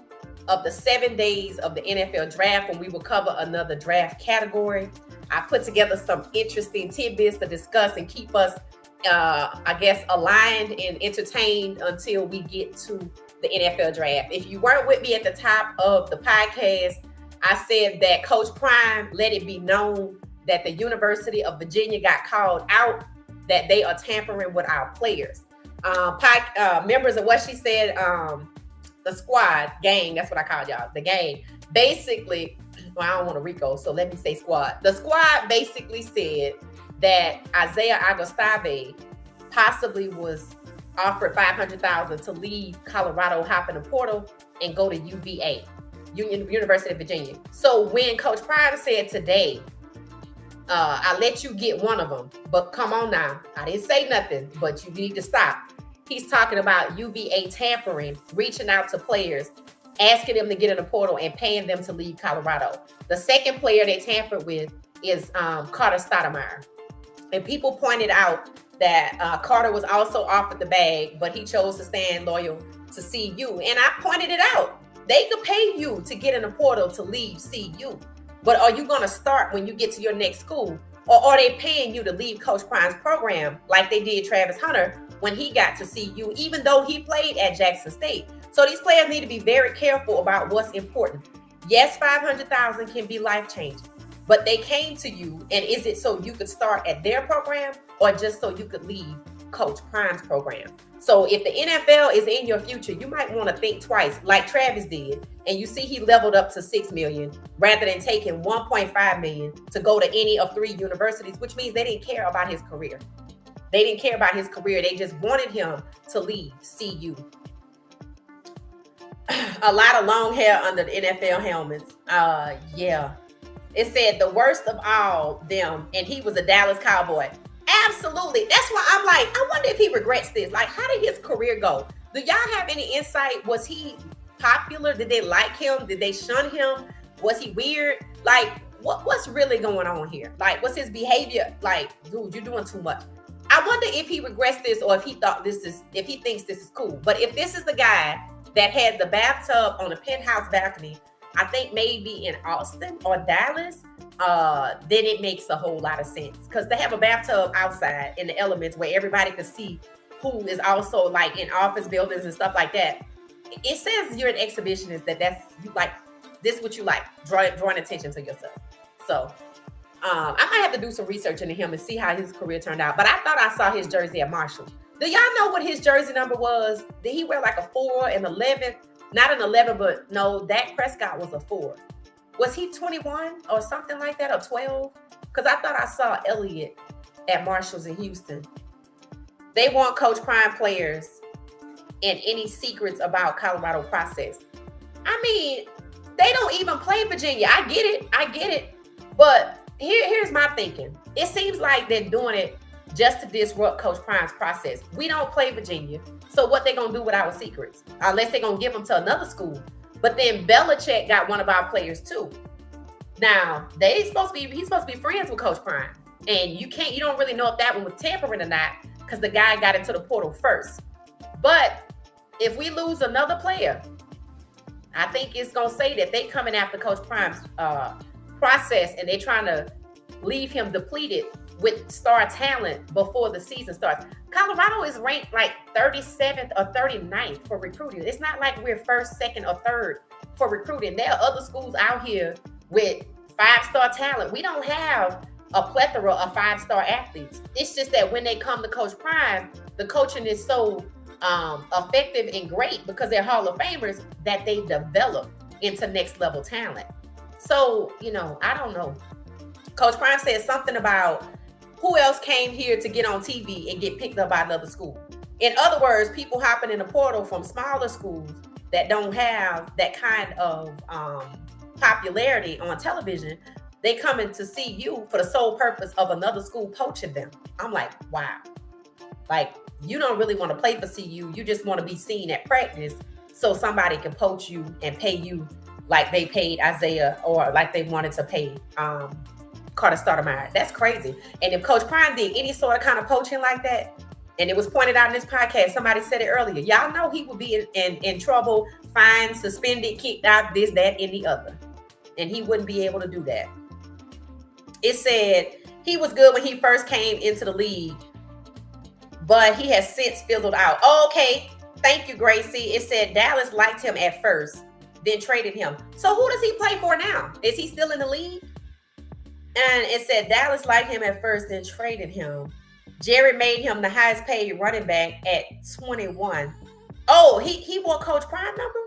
of the 7 days of the NFL draft, when we will cover another draft category. I put together some interesting tidbits to discuss and keep us, I guess, aligned and entertained until we get to the NFL draft. If you weren't with me at the top of the podcast, I said that Coach Prime let it be known that the University of Virginia got called out, that they are tampering with our players. Members of what she said, the squad, gang, that's what I call y'all, the gang. Basically, well, I don't want to RICO, so let me say squad. The squad basically said that Isaiah Augustave possibly was offered $500,000 to leave Colorado, hop in the portal, and go to UVA, University of Virginia. So when Coach Prime said today, I let you get one of them, but come on now, I didn't say nothing, but you need to stop. He's talking about UVA tampering, reaching out to players, asking them to get in the portal and paying them to leave Colorado. The second player they tampered with is Carter Stoudemire. And people pointed out that Carter was also offered the bag, but he chose to stand loyal to CU. And I pointed it out. They could pay you to get in the portal to leave CU. But are you going to start when you get to your next school? Or are they paying you to leave Coach Prime's program like they did Travis Hunter when he got to CU, even though he played at Jackson State? So these players need to be very careful about what's important. Yes, $500,000 can be life-changing, but they came to you, and is it so you could start at their program or just so you could leave Coach Prime's program? So if the NFL is in your future, you might want to think twice, like Travis did, and you see he leveled up to $6 million rather than taking $1.5 million to go to any of 3 universities, which means they didn't care about his career. They didn't care about his career. They just wanted him to leave CU. A lot of long hair under the NFL helmets. Yeah. It said the worst of all them, and he was a Dallas Cowboy. Absolutely. That's why I'm like, I wonder if he regrets this. Like, how did his career go? Do y'all have any insight? Was he popular? Did they like him? Did they shun him? Was he weird? Like, what's really going on here? Like, what's his behavior? Like, dude, you're doing too much. I wonder if he regrets this or if he thinks this is cool. But if this is the guy that had the bathtub on a penthouse balcony, I think maybe in Austin or Dallas, then it makes a whole lot of sense. Because they have a bathtub outside in the elements where everybody can see who is also like in office buildings and stuff like that. It says you're an exhibitionist, that's you like, this is what you like, drawing attention to yourself. So I might have to do some research into him and see how his career turned out. But I thought I saw his jersey at Marshall. Do y'all know what his jersey number was? Did he wear like a 4 and 11? Not an 11, but no, Dak Prescott was a 4. Was he 21 or something like that, or 12? Because I thought I saw Elliott at Marshall's in Houston. They want Coach Prime players and any secrets about Colorado process. I mean, they don't even play Virginia. I get it. But here's my thinking. It seems like they're doing it just to disrupt Coach Prime's process. We don't play Virginia. So what they gonna do with our secrets? Unless they're gonna give them to another school. But then Belichick got one of our players too. Now, he's supposed to be friends with Coach Prime. And you don't really know if that one was tampering or not, because the guy got into the portal first. But if we lose another player, I think it's gonna say that they coming after Coach Prime's process, and they trying to leave him depleted with star talent before the season starts. Colorado is ranked like 37th or 39th for recruiting. It's not like we're first, second, or third for recruiting. There are other schools out here with 5-star talent. We don't have a plethora of 5-star athletes. It's just that when they come to Coach Prime, the coaching is so effective and great because they're Hall of Famers that they develop into next level talent. So, I don't know. Coach Prime said something about who else came here to get on TV and get picked up by another school. In other words, people hopping in the portal from smaller schools that don't have that kind of popularity on television, they coming to see you for the sole purpose of another school poaching them. I'm like, wow. Like, you don't really want to play for CU. You just want to be seen at practice so somebody can poach you and pay you like they paid Isaiah or like they wanted to pay Carter Stoudemire. That's crazy. And if Coach Prime did any sort of kind of poaching like that, and it was pointed out in this podcast, somebody said it earlier, y'all know he would be in trouble, fined, suspended, kicked out, this, that, and the other. And he wouldn't be able to do that. It said he was good when he first came into the league, but he has since fizzled out. Oh, okay. Thank you, Gracie. It said Dallas liked him at first, then traded him. So who does he play for now? Is he still in the league? And it said Dallas liked him at first, then traded him. Jerry made him the highest paid running back at 21. Oh, he wore Coach Prime number?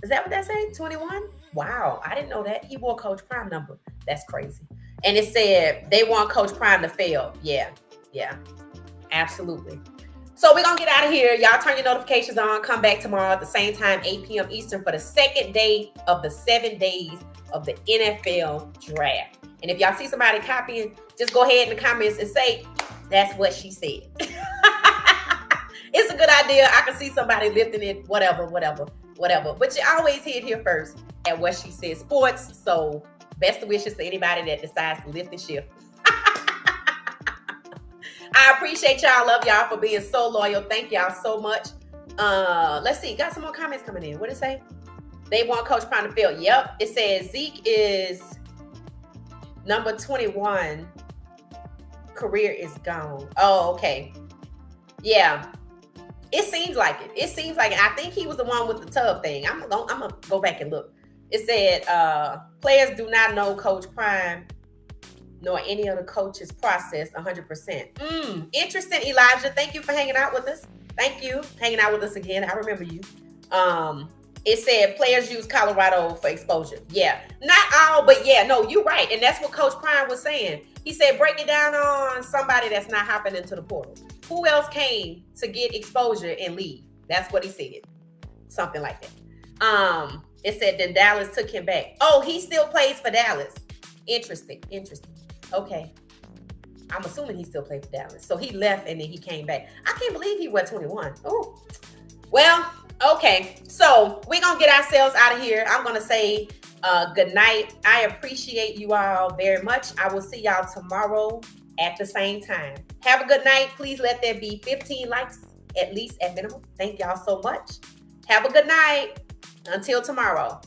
Is that what that said? 21? Wow, I didn't know that. He wore Coach Prime number. That's crazy. And it said they want Coach Prime to fail. Yeah, absolutely. So we're going to get out of here. Y'all turn your notifications on. Come back tomorrow at the same time, 8 p.m. Eastern, for the second day of the 7 days of the NFL draft. And if y'all see somebody copying, just go ahead in the comments and say, that's what she said. It's a good idea. I can see somebody lifting it, whatever. But you always hear it here first at What She Said Sports. So best of wishes to anybody that decides to lift the shift. I appreciate y'all. Love y'all for being so loyal. Thank y'all so much. Let's see. Got some more comments coming in. What did it say? They want Coach Prime to fail. Yep. It says Zeke is number 21. Career is gone. Oh, okay. Yeah. It seems like it. I think he was the one with the tub thing. I'm gonna go back and look. It said players do not know Coach Prime nor any other coach's process 100%. Interesting, Elijah. Thank you for hanging out with us. Thank you. Hanging out with us again. I remember you. It said players use Colorado for exposure. Yeah. Not all, but yeah, no, you're right. And that's what Coach Prime was saying. He said, break it down on somebody that's not hopping into the portal. Who else came to get exposure and leave? That's what he said. Something like that. It said then Dallas took him back. Oh, he still plays for Dallas. Interesting. Okay. I'm assuming he still played for Dallas. So he left and then he came back. I can't believe he went 21. Oh, well, okay. So we're going to get ourselves out of here. I'm going to say good night. I appreciate you all very much. I will see y'all tomorrow at the same time. Have a good night. Please let there be 15 likes, at least at minimum. Thank y'all so much. Have a good night. Until tomorrow.